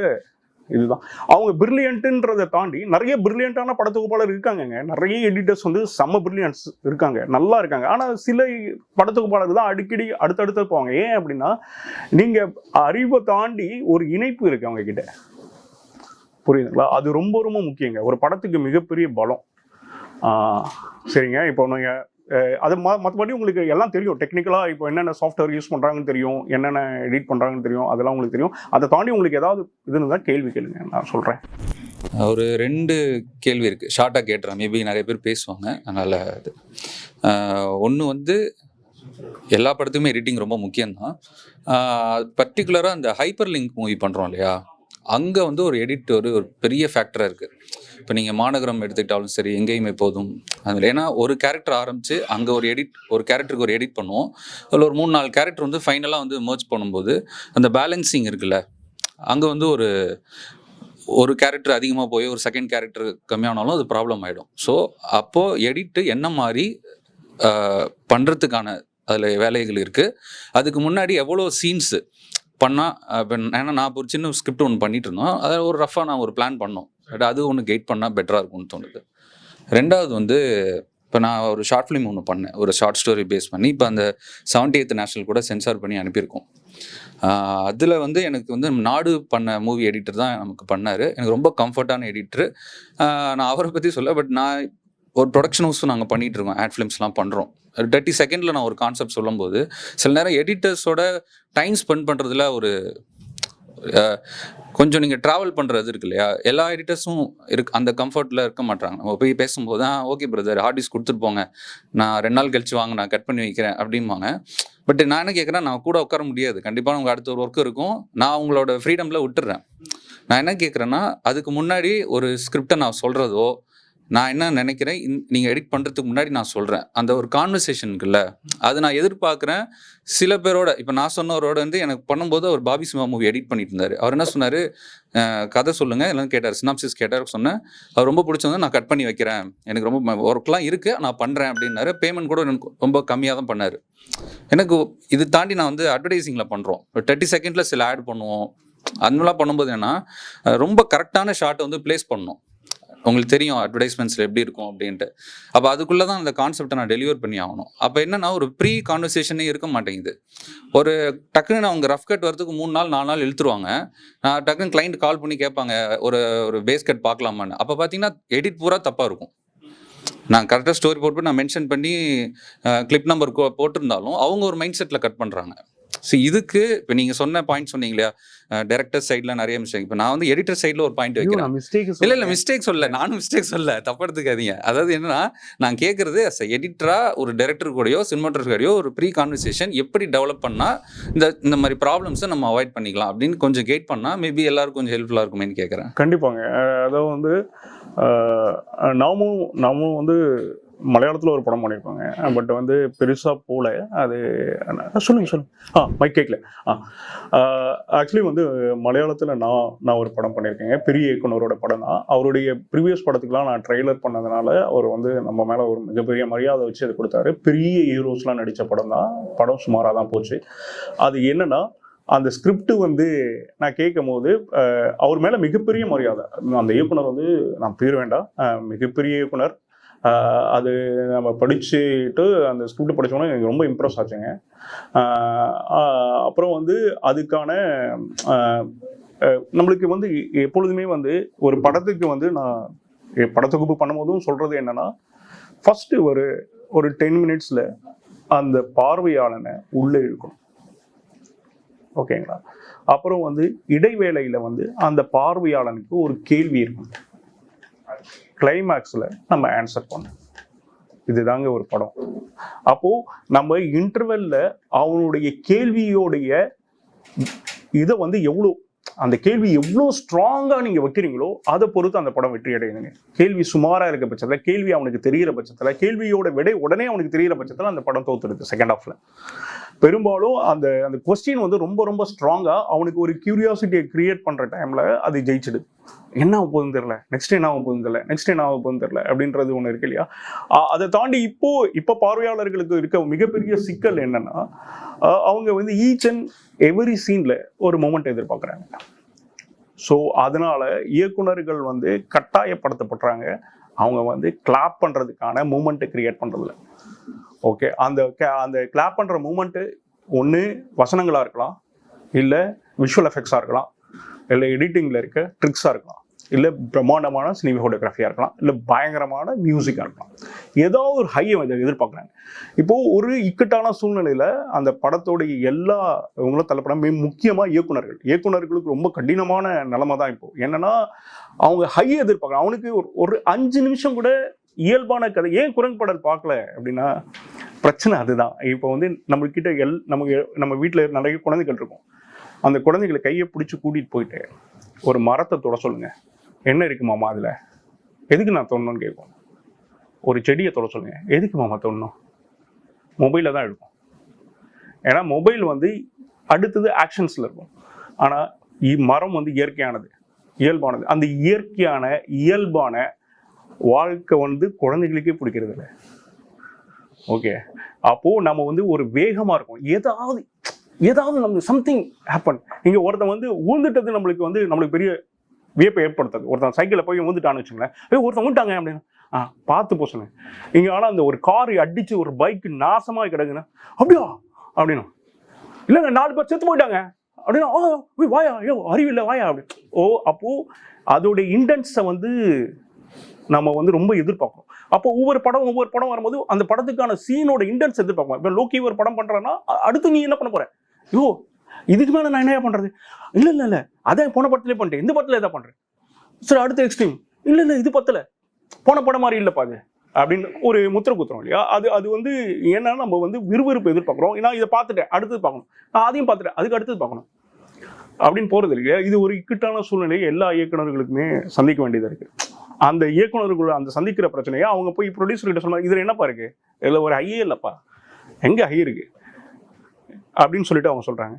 இதுதான் அவங்க பிரில்லியன்ட்ன்றதை தாண்டி நிறைய பிரில்லியண்டான படத்தொகுப்பாளர் இருக்காங்க, நிறைய எடிட்டர்ஸ் வந்து செம்ம பிரில்லியன்ஸ் இருக்காங்க, நல்லா இருக்காங்க. ஆனா சில படத்தொகுப்பாளர் தான் அடிக்கடி அடுத்தடுத்து போவாங்க. ஏன் அப்படின்னா நீங்க அறிவை தாண்டி ஒரு இணைப்பு இருக்கு அவங்க கிட்ட, புரியுதுங்களா? அது ரொம்ப ரொம்ப முக்கியங்க ஒரு படத்துக்கு மிகப்பெரிய பலம். சரிங்க, இப்போ நீங்கள் அது மற்றபடி உங்களுக்கு எல்லாம் தெரியும் டெக்னிக்கலாக, இப்போ என்னென்ன சாஃப்ட்வேர் யூஸ் பண்ணுறாங்கன்னு தெரியும், என்னென்ன எடிட் பண்ணுறாங்கன்னு தெரியும், அதெல்லாம் உங்களுக்கு தெரியும். அதை தாண்டி உங்களுக்கு ஏதாவது இதுன்னு தான் கேள்வி கேளுங்க, நான் சொல்கிறேன். ஒரு 2 கேள்வி இருக்குது, ஷார்ட்டாக கேட்டுறேன், மேபி நிறைய பேர் பேசுவாங்க, அதனால் அது ஒன்று வந்து எல்லா படத்துக்குமே எடிட்டிங் ரொம்ப முக்கியம்தான். பர்டிகுலராக அந்த ஹைப்பர் லிங்க் மூவி பண்ணுறோம் இல்லையா, அங்கே வந்து ஒரு எடிட் ஒரு பெரிய ஃபேக்டராக இருக்குது. இப்போ நீங்கள் மாநகரம் எடுத்துக்கிட்டாலும் சரி, எங்கேயுமே போதும் அதில், ஏன்னா ஒரு கேரக்டர் ஆரம்பித்து அங்கே ஒரு கேரக்டருக்கு ஒரு எடிட் பண்ணுவோம், அதில் ஒரு 3-4 கேரக்டர் வந்து ஃபைனலாக வந்து மர்ஜ் பண்ணும்போது அந்த பேலன்சிங் இருக்குல்ல, அங்கே வந்து ஒரு கேரக்டர் அதிகமாக போய் ஒரு செகண்ட் கேரக்டர் கம்மியானாலும் அது ப்ராப்ளம் ஆகிடும். ஸோ அப்போது எடிட்டு என்ன மாதிரி பண்ணுறதுக்கான அதில் வேலைகள் இருக்குது, அதுக்கு முன்னாடி எவ்வளோ சீன்ஸு பண்ணால், ஏன்னா நான் ஒரு சின்ன ஸ்கிரிப்ட் ஒன்று பண்ணிட்டு இருந்தோம், அதை ஒரு ரஃபாக நான் ஒரு பிளான் பண்ணோம், அது ஒன்று கைட் பண்ணால் பெட்டராக இருக்கும்னு தோணுது. 2வது வந்து இப்போ நான் ஒரு ஷார்ட் ஃபிலிம் ஒன்று பண்ணேன், ஒரு ஷார்ட் ஸ்டோரி பேஸ் பண்ணி, இப்போ அந்த 78th நேஷனல் கூட சென்சார் பண்ணி அனுப்பியிருக்கோம். அதில் வந்து எனக்கு வந்து நாடு பண்ண மூவி எடிட்டர் தான் நமக்கு பண்ணார், எனக்கு ரொம்ப கம்ஃபர்டான எடிட்டர். நான் அவரை பற்றி சொல்ல, பட் நான் ஒரு ப்ரொடக்ஷன் ஹவுஸும் நாங்கள் பண்ணிகிட்டு இருக்கோம், ஆட் ஃபிலிம்ஸ்லாம் பண்ணுறோம். 30 செகண்டில் நான் ஒரு கான்செப்ட் சொல்லும்போது சில நேரம் எடிட்டர்ஸோட டைம் ஸ்பெண்ட் பண்ணுறதுல ஒரு கொஞ்சம் நீங்கள் ட்ராவல் பண்ணுறது இருக்கு இல்லையா, எல்லா எடிட்டர்ஸும் அந்த கம்ஃபர்ட்டில் இருக்க மாட்டாங்க. நம்ம போய் பேசும்போது ஓகே பிரதர் ஹார்ட் டிஸ்க் கொடுத்துட்டு போங்க, நான் 2 நாள் கழிச்சு வாங்க, நான் கட் பண்ணி வைக்கிறேன் அப்படிம்பாங்க. பட் நான் என்ன கேட்குறேன், நான் கூட உட்கார முடியாது, கண்டிப்பாக உங்களுக்கு அடுத்த ஒரு ஒர்க் இருக்கும், நான் உங்களோட ஃப்ரீடமில் விட்டுறேன். நான் என்ன கேட்குறேன்னா, அதுக்கு முன்னாடி ஒரு ஸ்கிரிப்டை நான் சொல்கிறதோ, நான் என்ன நினைக்கிறேன், நீங்கள் எடிட் பண்ணுறதுக்கு முன்னாடி நான் சொல்கிறேன், அந்த ஒரு கான்வர்சேஷன் இருக்குல்ல, அது நான் எதிர்பார்க்குறேன். சில பேரோட, இப்போ நான் சொன்னவரோட வந்து எனக்கு பண்ணும்போது ஒரு பாபி சிம்ஹா மூவி எடிட் பண்ணிட்டு இருந்தார். அவர் என்ன சொன்னார், கதை சொல்லுங்கள் எல்லாம் கேட்டார், சினாப்சிஸ் கேட்டார், சொன்னேன், அவர் ரொம்ப பிடிச்சவங்க, நான் கட் பண்ணி வைக்கிறேன், எனக்கு ரொம்ப ஒர்க்லாம் இருக்குது, நான் பண்ணுறேன் அப்படின்னாரு. பேமெண்ட் கூட எனக்கு ரொம்ப கம்மியாக தான் பண்ணார். எனக்கு இது தாண்டி நான் வந்து அட்வர்டைஸிங்கில் பண்ணுறோம், 30 செகண்டில் சில ஆட் பண்ணுவோம், அதெல்லாம் பண்ணும்போது ஏன்னா ரொம்ப கரெக்டான ஷார்ட்டை வந்து பிளேஸ் பண்ணணும். உங்களுக்கு தெரியும் அட்வர்டைஸ்மெண்ட்ஸில் எப்படி இருக்கும் அப்படின்ட்டு. அப்போ அதுக்குள்ளே தான் அந்த கான்செப்டை நான் டெலிவர் பண்ணி ஆகணும். அப்போ என்னன்னா ஒரு ப்ரீ கான்வர்சேஷனே இருக்க மாட்டேங்குது. ஒரு டக்குன்னு அவங்க ரஃப் கட் வரதுக்கு 3 நாள் 4 நாள் இழுத்துருவாங்க. நான் டக்குன்னு கிளைண்ட் கால் பண்ணி கேட்பாங்க, ஒரு பேஸ் கட் பார்க்கலாமான்னு. அப்போ பார்த்தீங்கன்னா எடிட் பூரா தப்பாக இருக்கும். நான் கரெக்டாக ஸ்டோரி போட்டு நான் மென்ஷன் பண்ணி கிளிப் நம்பர் போட்டிருந்தாலும் அவங்க ஒரு மைண்ட் செட்டில் கட் பண்ணுறாங்க. ஸோ இதுக்கு இப்போ நீங்கள் சொன்ன பாயிண்ட் சொன்னீங்க இல்லையா, டைரக்டர் சைடில் நிறைய மிஸ்டேக். இப்போ நான் வந்து எடிட்டர் சைடில் ஒரு பாயிண்ட் வைக்கிறேன். இல்லை மிஸ்டேக் சொல்ல, நானும் மிஸ்டேக் சொல்ல, தப்பு எடுத்துக்காதீங்க. அதாவது என்னன்னா, நான் கேட்குறது எடிட்டராக ஒரு டைரக்டர் கூடயோ சினிமாட்டோகிராஃபர் கூடயோ ஒரு ப்ரீ கான்வர்சேஷன் எப்படி டெவலப் பண்ணால் இந்த மாதிரி ப்ராப்ளம்ஸை நம்ம அவாய்ட் பண்ணிக்கலாம் அப்படின்னு கொஞ்சம் கைட் பண்ணால் மேபி எல்லாருக்கும் கொஞ்சம் ஹெல்ப்ஃபுல்லாக இருக்குமேன்னு கேட்குறேன். கண்டிப்பாங்க. அதாவது வந்து நாமும் வந்து மலையாளத்தில் ஒரு படம் பண்ணியிருப்பாங்க, பட் வந்து பெருசாக போல. அது சொல்லுங்க மைக் கேட்கல. ஆக்சுவலி வந்து மலையாளத்தில் நான் ஒரு படம் பண்ணியிருக்கேங்க, பெரிய இயக்குனரோட படம் தான். அவருடைய ப்ரீவியஸ் படத்துக்குலாம் நான் ட்ரெய்லர் பண்ணதுனால அவர் வந்து நம்ம மேலே ஒரு மிகப்பெரிய மரியாதை வச்சு அது கொடுத்தாரு. பெரிய ஹீரோஸ்லாம் நடித்த படம் தான். படம் சுமாராக தான் போச்சு. அது என்னன்னா, அந்த ஸ்கிரிப்ட் வந்து நான் கேட்கும் போது அவர் மேலே மிகப்பெரிய மரியாதை. அந்த இயக்குனர் வந்து நான் பேர் வேண்டாம், மிகப்பெரிய இயக்குனர். அது நம்ம படிச்சுட்டு அந்த ஸ்கிரிப்ட் படித்தோன்னா எனக்கு ரொம்ப இம்ப்ரெஸ் ஆச்சுங்க. அப்புறம் வந்து அதுக்கான நம்மளுக்கு வந்து எப்பொழுதுமே வந்து ஒரு படத்துக்கு வந்து நான் படத்தொகுப்பு பண்ணும்போதும் சொல்கிறது என்னென்னா, ஃபஸ்ட்டு ஒரு 10 மினிட்ஸில் அந்த பார்வையாளனை உள்ளே இருக்கணும், ஓகேங்களா? அப்புறம் வந்து இடைவேளையில் வந்து அந்த பார்வையாளனுக்கு ஒரு கேள்வி இருக்கும், கிளைமேக்ஸில் நம்ம ஆன்சர் பண்ணோம். இதுதாங்க ஒரு படம். அப்போ நம்ம இன்டர்வெல்ல அவனுடைய கேள்வியோடைய இதை வந்து எவ்வளோ அந்த கேள்வி எவ்வளோ ஸ்ட்ராங்காக நீங்கள் வைக்கிறீங்களோ அதை பொறுத்து அந்த படம் வெற்றி அடையுதுங்க. கேள்வி சுமாராக இருக்க பட்சத்தில், கேள்வி அவனுக்கு தெரிகிற பட்சத்தில், கேள்வியோட விடை உடனே அவனுக்கு தெரிகிற பட்சத்தில் அந்த படம் தோத்துருது செகண்ட் ஹாஃபில். பெரும்பாலும் அந்த அந்த கொஸ்டின் வந்து ரொம்ப ரொம்ப ஸ்ட்ராங்காக அவனுக்கு ஒரு கியூரியாசிட்டியை கிரியேட் பண்ணுற டைமில் அது ஜெயிச்சிடுது. என்ன ஆக போகுதுன்னு தெரியல, நெக்ஸ்ட் என்ன ஆக போகுதுன்னு தெரியல, நெக்ஸ்ட் என்ன ஆக போகுதுன்னு தெரியல அப்படின்றது ஒன்று இருக்கு இல்லையா. அதை தாண்டி இப்போ பார்வையாளர்களுக்கு இருக்க மிகப்பெரிய சிக்கல் என்னன்னா, அவங்க வந்து ஈச் அண்ட் எவரி சீனில் ஒரு மொமெண்ட் எதிர்பார்க்குறாங்க. ஸோ அதனால இயக்குனர்கள் வந்து கட்டாயப்படுத்தப்படுறாங்க. அவங்க வந்து கிளாப் பண்ணுறதுக்கான மூமெண்ட்டை கிரியேட் பண்ணுறதில்ல. ஓகே, அந்த கிளாப் பண்ணுற மூமெண்ட்டு ஒன்று வசனங்களாக இருக்கலாம், இல்லை விஷுவல் எஃபெக்ட்ஸாக இருக்கலாம், இல்லை எடிட்டிங்கில் இருக்க ட்ரிக்ஸாக இருக்கலாம், இல்லை பிரம்மாண்டமான சினிமோட்டோகிராஃபியாக இருக்கலாம், இல்லை பயங்கரமான மியூசிக்காக இருக்கலாம். ஏதோ ஒரு ஹையை எதிர்பார்க்குறாங்க. இப்போது ஒரு இக்கட்டான சூழ்நிலையில் அந்த படத்தோடைய எல்லா இவங்களும் தள்ளப்பட முக்கியமாக இயக்குனர்களுக்கு ரொம்ப கடினமான நிலைமை தான் இப்போது. என்னென்னா அவங்க ஹையை எதிர்பார்க்குறாங்க. அவனுக்கு ஒரு 5 நிமிஷம் கூட இயல்பான கதை. ஏன் குரங்குப்படல் பார்க்கல அப்படின்னா பிரச்சனை அதுதான். இப்போ வந்து நம்மக்கிட்ட நம்ம வீட்டில் நிறைய குழந்தைகள் இருக்கும். அந்த குழந்தைகளை கையை பிடிச்சி கூட்டிகிட்டு போயிட்டு ஒரு மரத்தை தொட சொல்லுங்க, என்ன இருக்கு மாமா அதில், எதுக்கு நான் தொடணும்னு கேட்கும். ஒரு செடியை தொட சொல்லுங்க, எதுக்கு மாமா தொடணும், மொபைலில் தான் இருக்கும். ஏன்னா மொபைல் வந்து அடுத்தது ஆக்ஷன்ஸில் இருக்கும். ஆனால் மரம் வந்து இயற்கையானது, இயல்பானது. அந்த இயல்பான வாழ்க்கை வந்து குழந்தைகளுக்கே பிடிக்கிறது இல்லை. ஓகே, அப்போது நம்ம வந்து ஒரு வேகமாக இருக்கும். ஏதாவது நம்ம சம்திங் ஹேப்பன். இங்கே ஒருத்தன் வந்து ஊந்துட்டது நம்மளுக்கு பெரிய வியப்பை ஏற்படுத்தாது. ஒருத்தன் சைக்கிளில் போய் ஊந்துட்டான்னு வச்சுங்களேன், ஒருத்தன் ஊண்டாங்க அப்படின்னு பார்த்து போ சொன்னேன். இங்கே ஆனால் அந்த ஒரு கார் அடித்து ஒரு பைக்கு நாசமாக கிடக்குன்னா அப்படியா அப்படின்னு, இல்லைங்க 4 பேர் செத்து போயிட்டாங்க அப்படின்னா, வாயா, ஐயோ அறிவில்லை வாயா அப்படி. அப்போது அதோடைய இன்டென்ஸை வந்து நம்ம வந்து ரொம்ப எதிர்பார்க்கணும். அப்போ ஒவ்வொரு படம் வரும்போது அந்த படத்துக்கான சீனோட இன்டென்ஸ் எதிர்பார்க்கணும். இப்போ லோக்கி ஒரு படம் பண்ணுறேன்னா அடுத்து நீ என்ன பண்ண போற, இதுக்கு மேலே நான் என்ன பண்ணுறது, இல்லை அதான் போன படத்துலேயே பண்ணிட்டேன், இந்த படத்தில் எதாவது பண்ணுறேன், சரி அடுத்த எக்ஸ்ட்ரீம், இல்லை இது பத்தலை, போன படம் மாதிரி இல்லைப்பா அது அப்படின்னு ஒரு முத்திரை குத்துறோம் இல்லையா. அது வந்து ஏன்னா நம்ம வந்து விறுவிறுப்பு எதிர்பார்க்குறோம். ஏன்னா இதை பார்த்துட்டேன் அடுத்தது பார்க்கணும், நான் அதையும் பார்த்துட்டேன் அதுக்கு அடுத்தது பார்க்கணும் அப்படின்னு போகிறது இல்லையா. இது ஒரு இக்கட்டான சூழ்நிலையை எல்லா இயக்குநர்களுக்குமே சந்திக்க வேண்டியதாக இருக்குது. அந்த இயக்குநர்கள் அந்த சந்திக்கிற பிரச்சனையை அவங்க போய் ப்ரொடியூசர் கிட்ட சொன்னாங்க, இதில் என்னப்பா இருக்குது, இதில் ஒரு ஹையே இல்லைப்பா, எங்கே ஹை இருக்குது அப்படின்னு சொல்லிட்டு அவங்க சொல்கிறாங்க.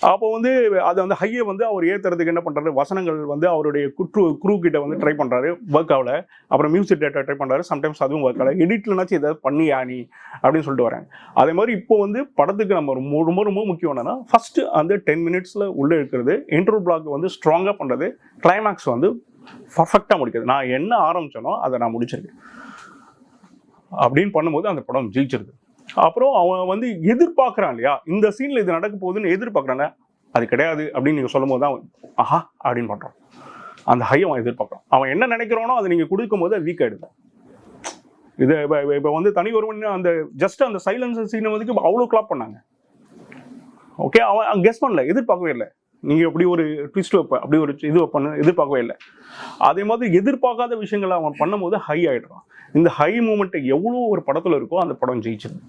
அப்போ வந்து அது அந்த ஹையை வந்து அவர் ஏற்றுறதுக்கு என்ன பண்ணுறாரு, வசனங்கள் வந்து அவருடைய குரூ கிட்ட வந்து ட்ரை பண்ணுறாரு, ஒர்க் ஆகல. அப்புறம் மியூசிக் டேட்டா ட்ரை பண்ணுறாரு, சம்டைம்ஸ் அதுவும் ஒர்க் ஆகல. எடிட்லனாச்சும் எதாவது பண்ணியா நீ அப்படின்னு சொல்லிட்டு வராங்க. அதே மாதிரி இப்போ வந்து படத்துக்கு நம்ம ரொம்ப ரொம்ப முக்கியம் என்னன்னா, ஃபஸ்ட்டு அந்த 10 மினிட்ஸில் உள்ளே இருக்கிறது, இன்ட்ரோ பிளாக் வந்து ஸ்ட்ராங்காக பண்ணுறது, கிளைமேக்ஸ் வந்து பர்ஃபெக்டாக முடிக்கிறது. நான் என்ன ஆரம்பிச்சேனோ அதை நான் முடிச்சிருக்கேன் அப்படின்னு பண்ணும்போது அந்த படம் ஜெயிச்சிருது. அப்புறம் அவன் வந்து எதிர்பார்க்குறான் இல்லையா, இந்த சீனில் இது நடக்க போகுதுன்னு எதிர்பார்க்குறாங்க, அது கிடையாது அப்படின்னு நீங்கள் சொல்லும் போது தான் ஆஹா அப்படின்னு பண்ணுறான். அந்த ஹை அவன் எதிர்பார்க்குறான். அவன் என்ன நினைக்கிறானோ அதை நீங்கள் கொடுக்கும் போது அது வீக் ஆகிடுது. இது இப்போ வந்து தனி ஒருவன் அந்த ஜஸ்ட் அந்த சைலன்ஸ் சீனை வந்து அவ்வளோ கிளாப் பண்ணாங்க. ஓகே, அவன் கெஸ் பண்ணல, எதிர்பார்க்கவே இல்லை. நீங்கள் எப்படி ஒரு ட்விஸ்ட் வைப்ப, அப்படி ஒரு இது வைப்பன்னு எதிர்பார்க்கவே இல்லை. அதே மாதிரி எதிர்பார்க்காத விஷயங்களை அவன் பண்ணும்போது ஹை ஆகிடுறான். இந்த ஹை மூமெண்ட்டு எவ்வளோ ஒரு படத்தில் இருக்கோ அந்த படம் ஜெயிச்சிருது,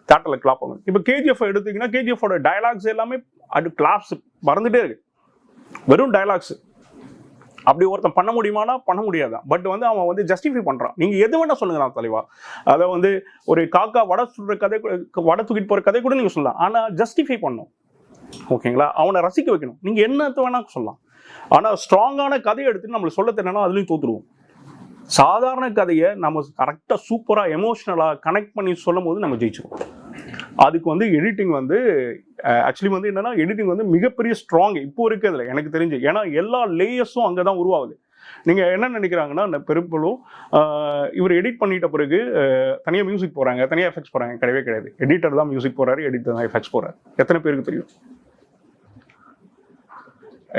தேட்டரில் கிளாப் ஆகும். இப்போ கேஜிஎஃப் எடுத்திங்கன்னா கேஜிஎஃபோட டயலாக்ஸ் எல்லாமே அது கிளாப்ஸ் மறந்துகிட்டே இருக்கு, வெறும் டயலாக்ஸ். அப்படி ஒருத்தன் பண்ண முடியுமானா பண்ண முடியாதான். பட் வந்து அவன் வந்து ஜஸ்டிஃபை பண்ணுறான். நீங்கள் எது வேணால் சொல்லுங்கண்ணா தலைவா, அதை வந்து ஒரு காக்கா வடை சுடுற கதை, வடை தூக்கிட்டு போகிற கதை கூட நீங்கள் சொல்லலாம். ஆனால் ஜஸ்டிஃபை பண்ணணும், ஓகேங்களா, அவனை ரசிக்க வைக்கணும். நீங்கள் என்னத்தை வேணா சொல்லலாம். ஆனால் ஸ்ட்ராங்கான கதையை எடுத்துட்டு நம்மளுக்கு சொல்ல தெரியனா அதுலேயும் தோற்றுருவோம். சாதாரண கதையை நம்ம கரெக்டாக சூப்பராக எமோஷ்னலாக கனெக்ட் பண்ணி சொல்லும் போது நம்ம ஜெயிச்சிருவோம். அதுக்கு வந்து எடிட்டிங் வந்து ஆக்சுவலி வந்து என்னன்னா, எடிட்டிங் வந்து மிகப்பெரிய ஸ்ட்ராங் இப்போ இருக்கிறதுல எனக்கு தெரிஞ்சு. ஏன்னா எல்லா லேயர்ஸும் அங்கே தான் உருவாகுது. நீங்கள் என்ன நினைக்கிறாங்கன்னா, பெரும்பாலும் இவர் எடிட் பண்ணிட்ட பிறகு தனியாக மியூசிக் போகிறாங்க, தனியாக எஃபெக்ட்ஸ் போகிறாங்க. கிடையவே கிடையாது. எடிட்டர் தான் மியூசிக் போகிறாரு, எடிட்டர் தான் எஃபெக்ட்ஸ் போகிறாரு. எத்தனை பேருக்கு தெரியும்?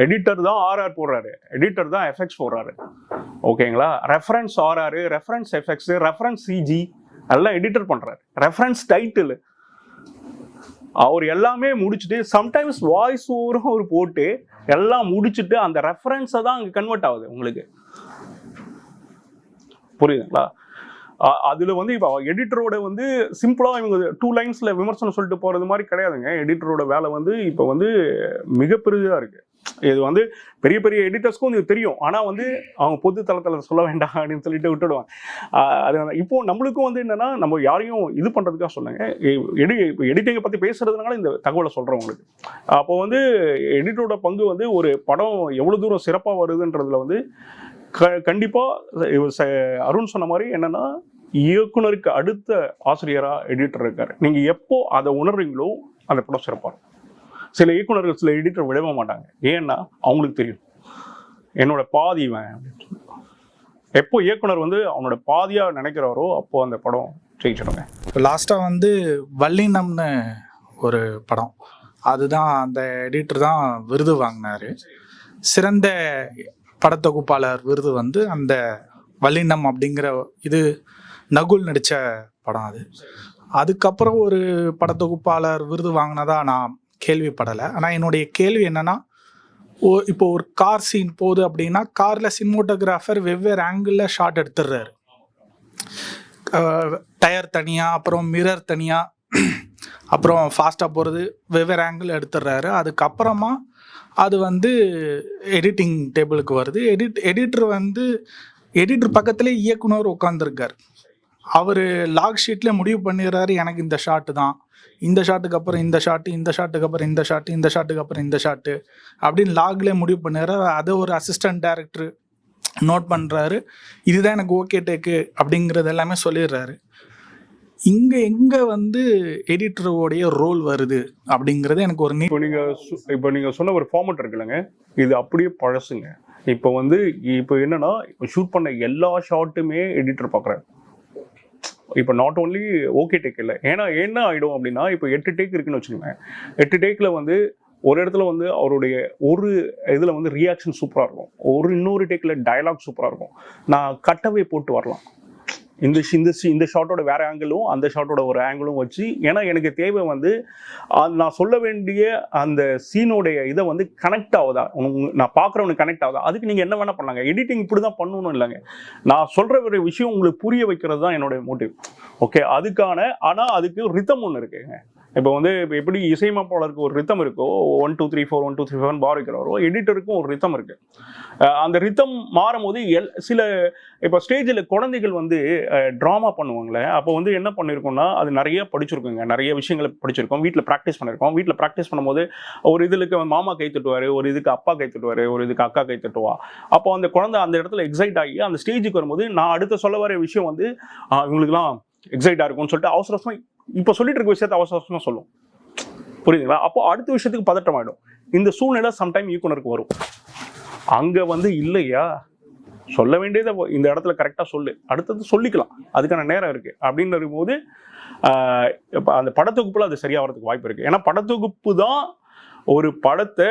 எடிட்டர் தான் ஆர்ஆர் போடுறாரு, எடிட்டர் தான் எஃபெக்ட்ஸ் போடுறாரு, ஓகேங்களா. Reference RR, reference effects, reference CG எல்லாம் எடிட்டர் பண்ணுறாரு. ரெஃபரன்ஸ் டைட்டில் அவர் எல்லாமே முடிச்சுட்டு, சம்டைம்ஸ் வாய்ஸ் ஓவரும் அவர் போட்டு எல்லாம் முடிச்சுட்டு அந்த ரெஃபரன்ஸை தான் அங்கே கன்வெர்ட் ஆகுது உங்களுக்கு, புரியுதுங்களா. அதில் வந்து இப்போ எடிட்டரோட வந்து சிம்பிளாக இவங்க 2 லைன்ஸில் விமர்சனம் சொல்லிட்டு போகிறது மாதிரி கிடையாதுங்க. எடிட்டரோட வேலை வந்து இப்போ வந்து மிக பெரிதாக இருக்குது. இது வந்து பெரிய பெரிய எடிட்டர்ஸ்க்கும் இது தெரியும். ஆனால் வந்து அவங்க பொது தளத்தில் சொல்ல வேண்டாம் அப்படின்னு சொல்லிட்டு விட்டுடுவாங்க. அது இப்போ நம்மளுக்கும் வந்து என்னன்னா, நம்ம யாரையும் இது பண்ணுறதுக்காக சொல்லுங்க, எடிட்டிங்கை பற்றி பேசுறதுனால இந்த தகவலை சொல்கிறேன் உங்களுக்கு. அப்போ வந்து எடிட்டரோட பங்கு வந்து ஒரு படம் எவ்வளோ தூரம் சிறப்பாக வருதுன்றதுல வந்து கண்டிப்பாக அருண் சொன்ன மாதிரி என்னன்னா, இயக்குனருக்கு அடுத்த ஆசிரியராக எடிட்டர் இருக்காரு. நீங்கள் எப்போ அதை உணர்றீங்களோ அந்த படம் சிறப்பாக இருக்கும். சில இயக்குனர்கள் சில எடிட்டர் விடவே மாட்டாங்க. ஏன்னா அவங்களுக்கு தெரியும் என்னோட பாதி இவன் அப்படின்னு சொல்லி. எப்போ இயக்குனர் வந்து அவனோட பாதியாக நினைக்கிறாரோ அப்போ அந்த படம் ஜெயிச்சிடுங்க. லாஸ்ட்டாக வந்து வல்லினம்னு ஒரு படம், அதுதான் அந்த எடிட்டர் தான் விருது வாங்கினார். சிறந்த படத்தொகுப்பாளர் விருது வந்து அந்த வல்லினம் அப்படிங்கிற இது நகுல் நடித்த படம். அதுக்கப்புறம் ஒரு படத்தொகுப்பாளர் விருது வாங்கினதா நான் கேள்விப்படலை. ஆனால் என்னுடைய கேள்வி என்னென்னா, இப்போ ஒரு கார் சீன் போகுது அப்படின்னா காரில் சினிமோட்டோகிராஃபர் வெவ்வேறு ஆங்கிளில் ஷாட் எடுத்துடுறாரு. டயர் தனியாக, அப்புறம் மிரர் தனியாக, அப்புறம் ஃபாஸ்ட்டாக போகிறது வெவ்வேறு ஆங்கிள் எடுத்துடுறாரு. அதுக்கப்புறமா அது வந்து எடிட்டிங் டேபிளுக்கு வருது. எடிட்டர் பக்கத்துலேயே இயக்குனர் உட்காந்துருக்கார். அவர் லாக் ஷீட்டில் முடிவு பண்ணிடுறாரு, எனக்கு இந்த ஷாட்டு தான், இந்த ஷாட்டுக்கு அப்புறம் இந்த ஷாட்டு, இந்த ஷாட்டுக்கு அப்புறம் இந்த ஷாட்டு, இந்த ஷாட்டுக்கு அப்புறம் இந்த ஷாட்டு அப்படின்னு லாக்லேயே முடிவு பண்ணிடுறாரு. அதை ஒரு அசிஸ்டன்ட் டைரக்டர் நோட் பண்ணுறாரு. இதுதான் எனக்கு ஓகே டேக்கு அப்படிங்கிறது எல்லாமே சொல்லிடுறாரு. இங்கே எங்கே வந்து எடிட்டரோடைய ரோல் வருது அப்படிங்கிறது எனக்கு ஒரு இப்போ நீங்கள் சொன்ன ஒரு ஃபார்மட் இருக்குல்லங்க, இது அப்படியே பழசுங்க. இப்போ என்னன்னா, இப்போ ஷூட் பண்ண எல்லா ஷாட்டுமே எடிட்டர் பார்க்குறாரு. இப்போ நாட் ஓன்லி ஓகே டேக் இல்லை. ஏன்னா என்ன ஆகிடும் அப்படின்னா, இப்போ 8 டேக் இருக்குன்னு வச்சுக்கோங்க. 8 டேக்கில் வந்து ஒரு இடத்துல வந்து அவருடைய ஒரு இதில் வந்து ரியாக்ஷன் சூப்பராக இருக்கும், இன்னொரு டேக்கில் டயலாக் சூப்பராக இருக்கும். நான் கட்டவே போட்டு வரலாம், இந்த ஷாட்டோட வேற ஆங்கிளும் அந்த ஷாட்டோட ஒரு ஆங்கிளும் வச்சு. ஏன்னா எனக்கு தேவை வந்து நான் சொல்ல வேண்டிய அந்த சீனோடைய இதை வந்து கனெக்ட் ஆகுதா, நான் பார்க்குறவனுக்கு கனெக்ட் ஆகுதா. அதுக்கு நீங்கள் என்ன வேணால் பண்ணாங்க, எடிட்டிங் இப்படி தான் பண்ணணும் இல்லைங்க. நான் சொல்கிற ஒரு விஷயம் உங்களுக்கு புரிய வைக்கிறது தான் என்னுடைய மோட்டிவ். ஓகே, ஆனால் அதுக்கு ரிதம் ஒன்று இருக்குங்க. இப்போ வந்து எப்படி இசையமைப்பாளருக்கு ஒரு ரித்தம் இருக்கோ, 1 2 3 4 1 2 3 4 பார் வைக்கிறவரோ, எடிட்டருக்கும் ஒரு ரித்தம் இருக்கு. அந்த ரித்தம் மாறும் போது சில இப்போ ஸ்டேஜில் குழந்தைகள் வந்து ட்ராமா பண்ணுவாங்களே, அப்போ வந்து என்ன பண்ணியிருக்கோம்னா, அது நிறைய படிச்சிருக்கோங்க, நிறைய விஷயங்களை படிச்சிருக்கோம், வீட்டில் ப்ராக்டிஸ் பண்ணியிருக்கோம். வீட்டில் ப்ராக்டிஸ் பண்ணும்போது ஒரு இதுக்கு மாமா கை தட்டுவார், ஒரு இதுக்கு அப்பா கை தட்டுவார், ஒரு இதுக்கு அக்கா கை தட்டுவா. அப்போ அந்த குழந்தை அந்த இடத்துல எக்ஸைட் ஆகி அந்த ஸ்டேஜுக்கு வரும்போது நான் அடுத்த சொல்ல வர விஷயம் வந்து இவங்களுக்குலாம் எக்ஸைட்டாக இருக்கும்னு சொல்லிட்டு அவசரமாக இப்போ சொல்லிட்டு இருக்க விஷயத்த அவசரமாக சொல்லும். புரியுதுங்களா? அப்போ அடுத்த விஷயத்துக்கு பதட்டம் ஆகிடும். இந்த சூழ்நிலை சம்டைம் இயக்குனருக்கு வரும். அங்கே வந்து இல்லையா, சொல்ல வேண்டியதை இந்த இடத்துல கரெக்டாக சொல்லு, அடுத்தது சொல்லிக்கலாம், அதுக்கான நேரம் இருக்குது அப்படின்னு இருக்கும்போது இப்போ அந்த படத்தொகுப்பில் அது சரியாகிறதுக்கு வாய்ப்பு இருக்குது. ஏன்னா படத்தொகுப்பு தான் ஒரு படத்தை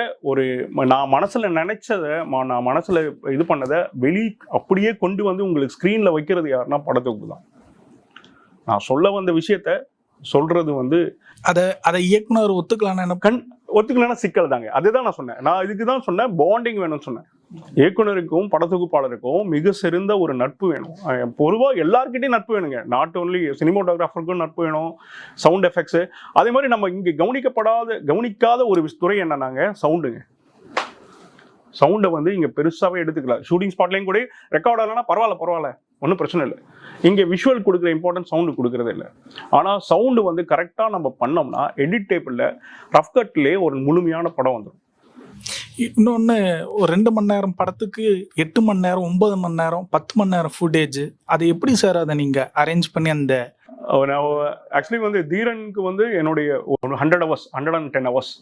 நான் மனசில் நினைச்சதை, நான் மனசில் இது பண்ணதை அப்படியே கொண்டு வந்து உங்களுக்கு ஸ்க்ரீனில் வைக்கிறது யாருன்னா படத்தொகுப்பு தான். நான் சொல்ல வந்த விஷயத்த சொல்றது வந்து அதை இயக்குனர் ஒத்துக்கலன்னா சிக்கல் தாங்க. அதுதான் நான் சொன்னேன். நான் இதுக்கு தான் சொன்னேன், பாண்டிங் வேணும்னு சொன்னேன். இயக்குனருக்கும் படத்தொகுப்பாளருக்கும் மிக சிறந்த ஒரு நட்பு வேணும். பொதுவாக எல்லாருக்கிட்டையும் நட்பு வேணுங்க. நாட் ஓன்லி சினிமோட்டோகிராஃபருக்கும் நட்பு வேணும், சவுண்ட் எஃபெக்ட்ஸு. அதே மாதிரி நம்ம இங்கே கவனிக்காத ஒரு துறை என்னன்னாங்க, சவுண்டுங்க. சவுண்டை வந்து இங்கே பெருசாகவே எடுத்துக்கலாம். ஷூட்டிங் ஸ்பாட்லேயும் கூட ரெக்கார்ட் ஆகலைன்னா பரவாயில்ல, ஒன்றும் பிரச்சனை இல்லை. இங்கே விஷுவல் கொடுக்குற இம்பார்ட்டன்ஸ் சவுண்டு கொடுக்குறது இல்லை. ஆனால் சவுண்டு வந்து கரெக்டாக நம்ம பண்ணோம்னா எடிட் டேபிளில் ரஃப் கட்லேயே ஒரு முழுமையான படம் வந்துடும். இன்னொன்று, ஒரு 2 மணி நேரம் படத்துக்கு 8 மணி நேரம், 9 மணி நேரம், 10 மணி நேரம் ஃபுட்டேஜ், அது எப்படி சார் அதை நீங்கள் அரேஞ்ச் பண்ணி ஆக்சுவலி வந்து தீரனுக்கு வந்து என்னுடைய 110 ஹவர்ஸ்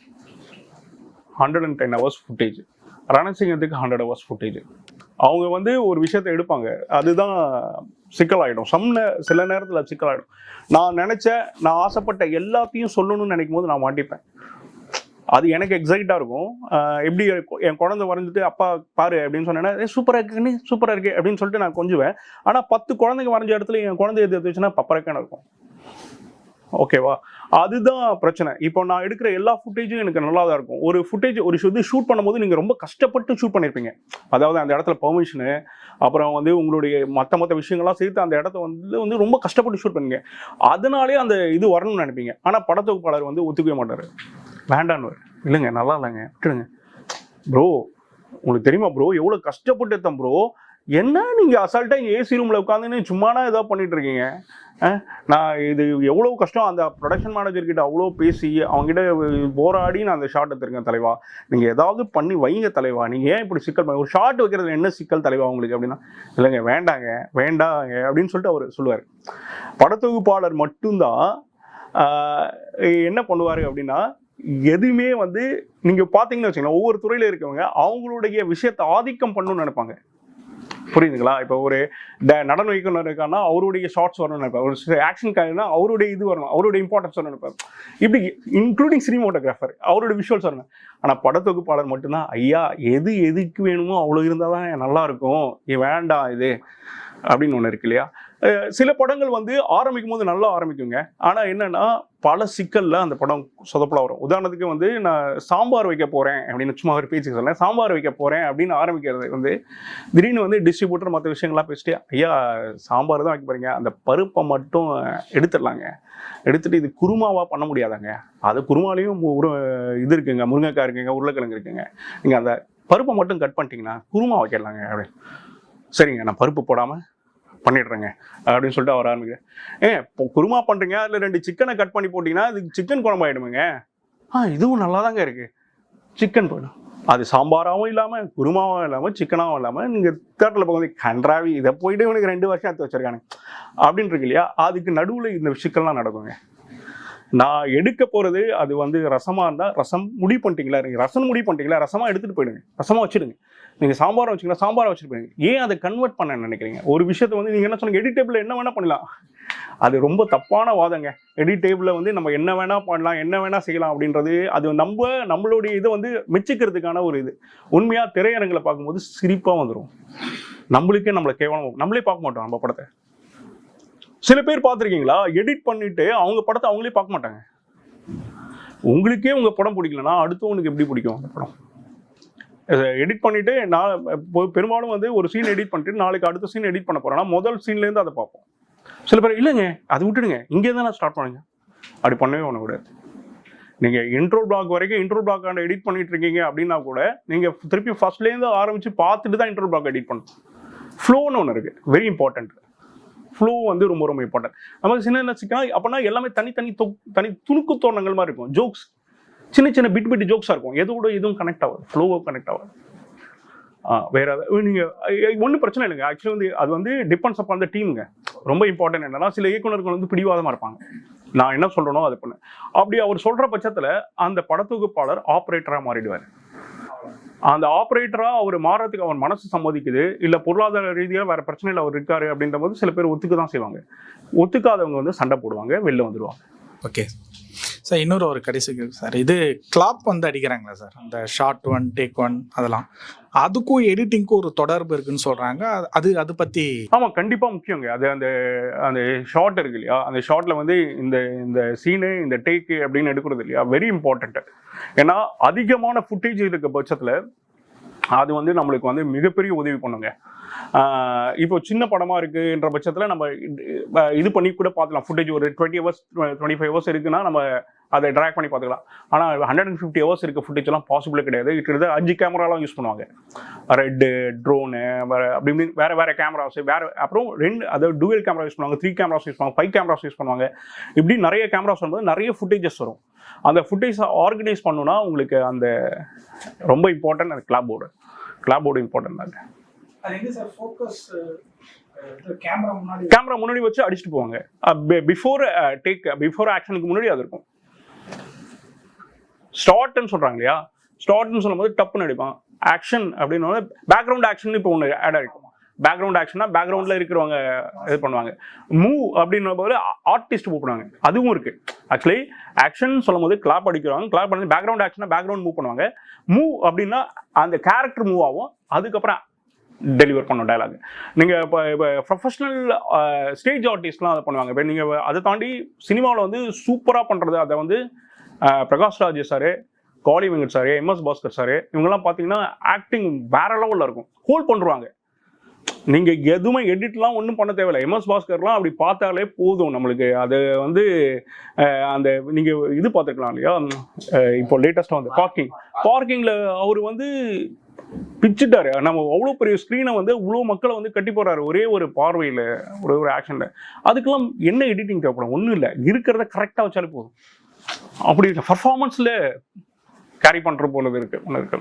ஃபுட்டேஜ், ரணசிங்கத்துக்கு 100 ஹவர்ஸ் ஃபுட்டேஜ். அவங்க வந்து ஒரு விஷயத்தை எடுப்பாங்க, அதுதான் சிக்கலாயிடும். சில நேரத்தில் சிக்கலாயிடும். நான் ஆசைப்பட்ட எல்லாத்தையும் சொல்லணும்னு நினைக்கும் போது நான் மாட்டிப்பேன். அது எனக்கு எக்ஸைட்டாக இருக்கும். எப்படி என் குழந்தை வரைஞ்சிட்டு அப்பா பாரு அப்படின்னு சொன்னேன்னா, சூப்பராக இருக்கு அப்படின்னு சொல்லிட்டு நான் கொஞ்சுவேன். ஆனால் 10 குழந்தைங்க வரைஞ்ச இடத்துல என் குழந்தை எடுத்து வச்சுன்னா பப்பரக்கான இருக்கும். ஓகேவா? அதுதான் பிரச்சனை. இப்போ நான் எடுக்கிற எல்லா ஃபுட்டேஜும் எனக்கு நல்லா தான் இருக்கும். ஒரு ஃபுட்டேஜ் ஷூட் பண்ணும்போது நீங்கள் ரொம்ப கஷ்டப்பட்டு ஷூட் பண்ணியிருப்பீங்க. அதாவது அந்த இடத்துல பெர்மிஷனு, அப்புறம் வந்து உங்களுடைய மற்ற விஷயங்கள்லாம் சேர்த்து அந்த இடத்த வந்து ரொம்ப கஷ்டப்பட்டு ஷூட் பண்ணுங்க. அதனாலே அந்த இது வரணும்னு நினைப்பீங்க. ஆனால் படத்தொகுப்பாளர் வந்து ஒத்துக்கவே மாட்டார், வேண்டான்னு. இல்லைங்க, நல்லா இல்லைங்க, விட்டுடுங்க. ப்ரோ உங்களுக்கு தெரியுமா ப்ரோ எவ்வளோ கஷ்டப்பட்டு எடுத்தேன் ப்ரோ, என்ன நீங்கள் அசால்ட்டாக இங்கே ஏசி ரூமில் உட்காந்துன்னு சும்மானா ஏதோ பண்ணிட்டு இருக்கீங்க. நான் இது எவ்வளோ கஷ்டம் அந்த ப்ரொடக்ஷன் மேனேஜர்கிட்ட அவ்வளோ பேசி அவங்ககிட்ட போராடி நான் அந்த ஷார்ட் எடுத்திருக்கேன் தலைவா, நீங்கள் ஏதாவது பண்ணி வைங்க தலைவா, நீங்கள் ஏன் இப்படி சிக்கல் ஒரு ஷார்ட் வைக்கிறது என்ன சிக்கல் தலைவா உங்களுக்கு அப்படின்னா, இல்லைங்க வேண்டாங்க அப்படின்னு சொல்லிட்டு அவர் சொல்லுவார். படத்தொகுப்பாளர் மட்டும்தான் என்ன பண்ணுவார் அப்படின்னா, எதுவுமே வந்து நீங்கள் பார்த்தீங்கன்னு வச்சுக்கோங்களேன், ஒவ்வொரு துறையில் இருக்கவங்க அவங்களுடைய விஷயத்தை ஆதிக்கம் பண்ணணும்னு நினைப்பாங்க. புரியுதுங்களா? இப்போ ஒரு நடன இயக்குனர் இருக்கான்னா அவருடைய ஷார்ட்ஸ் வரணும்னு நினைப்பார், ஒரு ஆக்ஷன் காரனா அவருடைய இது வரணும், அவருடைய இம்பார்ட்டன்ஸ் வரணும் நினைப்பார். இப்படி இன்க்ளூடிங் சினிமோட்டோகிராஃபர் அவருடைய விஷுவல்ஸ் வரணும். ஆனால் படத்தொகுப்பாளர் மட்டும்தான் ஐயா எதுக்கு வேணுமோ அவ்வளோ இருந்தால் தான் நல்லா இருக்கும், வேண்டாம் இது அப்படின்னு ஒன்று இருக்கு இல்லையா? சில படங்கள் வந்து ஆரம்பிக்கும் போது நல்லா ஆரம்பிக்குங்க, ஆனால் என்னன்னா பல சிக்கல்ல அந்த படம் சொதப்பலா வரும். உதாரணத்துக்கு வந்து நான் சாம்பார் வைக்க போறேன் அப்படின்னு சும்மா ஒரு பேச்சுக்கு சொன்னேன், சாம்பார் வைக்க போறேன் அப்படின்னு ஆரம்பிக்கிறது வந்து திடீர்னு வந்து டிஸ்ட்ரிபியூட்டர் மற்ற விஷயங்கள்லாம் பேசிட்டு ஐயா சாம்பார் தான் வைக்க போறீங்க, அந்த பருப்பை மட்டும் எடுத்துடலாங்க, எடுத்துட்டு இது குருமாவா பண்ண முடியாதாங்க, அது குருமாலையும் இது இருக்குங்க, முருங்கைக்காய் இருக்குங்க, உருளைக்கிழங்கு இருக்குங்க, நீங்க அந்த பருப்பை மட்டும் கட் பண்ணிட்டீங்கன்னா குருமா வைக்கலாங்க அப்படின்னு. சரிங்க நான் பருப்பு போடாம பண்ணிடுறேங்க அப்படின்னு சொல்லிட்டு அவர் ஆரம்பிக்கிறேன். இப்போ குருமா பண்ணுறீங்க, அதில் 2 சிக்கனை கட் பண்ணி போட்டிங்கன்னா அது சிக்கன் குழம்பு ஆகிடுமுங்க. இதுவும் நல்லா தாங்க இருக்குது, சிக்கன் போயிடும். அது சாம்பாராகவும் இல்லாமல் குருமாவும் இல்லாமல் சிக்கனாகவும் இல்லாமல் நீங்கள் தேட்டரில் போய் கன்றாவி இதை போயிட்டு இவனுக்கு 2 வருஷம் எடுத்து வச்சிருக்கானு அப்படின்னு இருக்கு இல்லையா? அதுக்கு நடுவில் இந்த சிக்கல்லாம் நடக்குங்க. நான் எடுக்க போகிறது அது வந்து ரசமாக இருந்தால் ரசம் முடிவு பண்ணிட்டீங்களா, நீங்கள் ரசம் முடிவு பண்ணிட்டீங்களா, ரசமாக எடுத்துகிட்டு போயிடுங்க, ரசமாக வச்சுடுங்க. நீங்கள் சாம்பாரை வச்சுக்கலாம், சாம்பாரை வச்சுட்டு போயிடுங்க. ஏன் அதை கன்வெர்ட் பண்ண நினைக்கிறீங்க? ஒரு விஷயத்தை வந்து நீங்கள் என்ன சொன்னீங்க, எடிட்டேபிள் என்ன வேணால் பண்ணலாம், அது ரொம்ப தப்பான வாதங்க. எடிட்டேபிளில் வந்து நம்ம என்ன வேணால் பண்ணலாம், என்ன வேணால் செய்யலாம் அப்படின்றது அது நம்மளுடைய இதை வந்து மெச்சிக்கிறதுக்கான ஒரு இது. உண்மையாக திரையரங்களை பார்க்கும்போது சிரிப்பாக வந்துடும், நம்மளுக்கே நம்மளை கேவலம், நம்மளே பார்க்க மாட்டோம் நம்ம படத்தை. சில பேர் பார்த்துருக்கீங்களா, எடிட் பண்ணிட்டு அவங்க படத்தை அவங்களே பார்க்க மாட்டாங்க. உங்களுக்கே உங்க படம் பிடிக்கலன்னா அடுத்தவனுக்கு எப்படி பிடிக்கும் அந்த படம்? எடிட் பண்ணிட்டு நான் பெரும்பாலும் வந்து ஒரு சீன் எடிட் பண்ணிட்டு நாளைக்கு அடுத்த சீன் எடிட் பண்ண போறேன்னா முதல் சீன்ல இருந்து அதை பார்ப்போம். சில பேர் இல்லைங்க அதை விட்டுடுங்க, இங்கே தான் நான் ஸ்டார்ட் பண்ணுங்க, அப்படி பண்ணவே ஒன்று கூடாது. நீங்க இன்ட்ரோ பிளாக் வரைக்கும் இன்ட்ரோ பிளாக் எடிட் பண்ணிட்டு இருக்கீங்க அப்படின்னா கூட நீங்க திருப்பி ஃபர்ஸ்ட்லேருந்து ஆரம்பிச்சு பார்த்துட்டு தான் இன்ட்ரோ பிளாக் எடிட் பண்ணணும். ஃப்ளோன்னு ஒன்று இருக்கு, வெரி இம்பார்ட்டன்ட். ஃப்ளோ வந்து ரொம்ப ரொம்ப இம்பார்ட்டன்ட். நமக்கு சின்ன சிக்கனா அப்படின்னா எல்லாமே தனி துணுக்கு தோரணங்கள் மாதிரி இருக்கும். ஜோக்ஸ் சின்ன பிட் ஜோக்ஸாக இருக்கும், எதோட எதுவும் கனெக்ட் ஆகாது, ஃப்ளோவோ கனெக்ட் ஆகாது. வேற நீங்கள் ஒன்றும் பிரச்சனை இல்லைங்க. ஆக்சுவலி வந்து அது வந்து டிபெண்ட்ஸ் அப்பான் அந்த டீமுங்க. ரொம்ப இம்பார்ட்டன்ட் என்னன்னா சில இயக்குநர்கள் வந்து பிடிவாதமாக இருப்பாங்க, நான் என்ன சொல்கிறேனோ அது பண்ணு. அப்படி அவர் சொல்கிற பட்சத்தில் அந்த படத்தொகுப்பாளர் ஆப்ரேட்டராக மாறிடுவார். அந்த ஆப்ரேட்டரா அவர் மாறதுக்கு அவர் மனசு சம்மதிக்குது, இல்லை பொருளாதார ரீதியாக வேற பிரச்சனையில் அவர் இருக்காரு அப்படின்ற போது சில பேர் ஒத்துக்க தான் செய்வாங்க. ஒத்துக்காதவங்க வந்து சண்டை போடுவாங்க, வெளில வந்துடுவாங்க. ஓகே சார், இன்னொரு ஒரு கடைசிக்கு சார், இது கிளாப் வந்து அடிக்கிறாங்களா சார், அந்த ஷார்ட் 1 டேக் 1 அதெல்லாம், அதுக்கும் எடிட்டிங்க்கும் ஒரு தொடர்பு இருக்குன்னு சொல்றாங்க. அது பத்தி? ஆமா கண்டிப்பா முக்கியங்க. அது அந்த அந்த ஷார்ட் இருக்கு இல்லையா, அந்த ஷார்ட்ல வந்து இந்த சீனு இந்த டேக்கு அப்படின்னு எடுக்கிறது இல்லையா, வெரி இம்பார்ட்டன்ட். ஏன்னா அதிகமான ஃபுட்டேஜ் இருக்க பட்சத்துல அது வந்து நம்மளுக்கு வந்து மிகப்பெரிய உதவி பண்ணுங்க. இப்போ சின்ன படமா இருக்குன்ற பட்சத்தில் நம்ம இது பண்ணி கூட பார்த்துக்கலாம். ஃபுட்டேஜ் ஒரு 20 hours 25 hours இருக்குன்னா நம்ம அதை ட்ராக் பண்ணி பார்த்துக்கலாம். ஆனால் 150 hours இருக்க ஃபுட்டேஜ் எல்லாம் பாசிபிளே கிடையாது. கிட்டத்தட்ட 5 கேமராலாம் யூஸ் பண்ணுவாங்க, ரெட்டு ட்ரோனு அப்படி இப்படி வேற கேமராஸ் அப்புறம் 2 அதாவது டூயல் கேமரா யூஸ் பண்ணுவாங்க, 3 கேமராஸ் யூஸ் பண்ணுவாங்க, 5 கேமராஸ் யூஸ் பண்ணுவாங்க. இப்படி நிறைய கேமராஸ் வரும்போது நிறைய ஃபுட்டேஜஸ் வரும். அந்த ஃபுட்டேஜ் ஆர்கனைஸ் பண்ணணும்னா உங்களுக்கு அந்த ரொம்ப இம்பார்ட்டன்ட் அந்த கிளாப் போர்டு இம்பார்ட்டன்ட் தாங்க. கேமரா முன்னாடி வச்சு அடிச்சுட்டு போவாங்க. பிஃபோர் ஆக்ஷனுக்கு முன்னாடி அது இருக்கும். ஸ்டார்ட்னு சொல்றாங்க இல்லையா, ஸ்டார்ட்னு சொல்லும்போது டப்புன்னு அடிப்பான். ஆக்ஷன் அப்படின்னு பேக்ரவுண்ட் ஆக்ஷன் இப்போ ஒன்று ஆட் ஆகிருக்கும். பேக்ரவுண்ட் ஆக்ஷன்னா பேக்ரவுண்ட்ல இருக்கிறவங்க இது பண்ணுவாங்க. மூவ் அப்படின்னும் போது ஆர்டிஸ்ட் மூவ் பண்ணுவாங்க, அதுவும் இருக்கு. ஆக்சுவலி ஆக்ஷன் சொல்லும் போது கிளாப் அடிக்கிறாங்க, கிளாப் பண்ணி பேக்ரவுண்ட் ஆக்ஷனா பேக்ரவுண்ட் மூவ் பண்ணுவாங்க. மூவ் அப்படின்னா அந்த கேரக்டர் மூவ் ஆகும், அதுக்கப்புறம் டெலிவர் பண்ணும் டயலாக். நீங்கள் இப்போ ப்ரொஃபஷனல் ஸ்டேஜ் ஆர்டிஸ்ட்லாம் அதை பண்ணுவாங்க. இப்போ நீங்கள் அதை தாண்டி சினிமாவில் வந்து சூப்பராக பண்ணுறது அதை வந்து Prakash Raj sir, Kali Venkat sir, MS Bhaskar sir, இவங்கெல்லாம் பார்த்தீங்கன்னா ஆக்டிங் வேற லெவலில் இருக்கும். ஹோல்ட் பண்ணுவாங்க. நீங்கள் எதுவுமே எடிட்லாம் ஒன்றும் பண்ண தேவையில்லை. எம்எஸ் பாஸ்கர்லாம் அப்படி பார்த்தாலே போதும் நம்மளுக்கு. அது வந்து அந்த நீங்கள் இது பார்த்துக்கலாம் இல்லையா, இப்போ லேட்டஸ்ட்டாக வந்து பார்க்கிங்கில் அவர் வந்து பிச்சுட்டாரு. நம்ம அவ்வளோ பெரிய ஸ்க்ரீனை வந்து இவ்வளோ மக்களை வந்து கட்டி போடுறாரு ஒரே ஒரு பார்வையில், ஒரு ஆக்ஷனில். அதுக்கெல்லாம் என்ன எடிட்டிங் தேவைப்படும்? ஒன்றும் இல்லை, இருக்கிறத கரெக்டாக வச்சாலே போதும். அப்படி பர்ஃபார்மன்ஸில் கேரி பண்ணுற போல இருக்கு ஒன்று இருக்கு.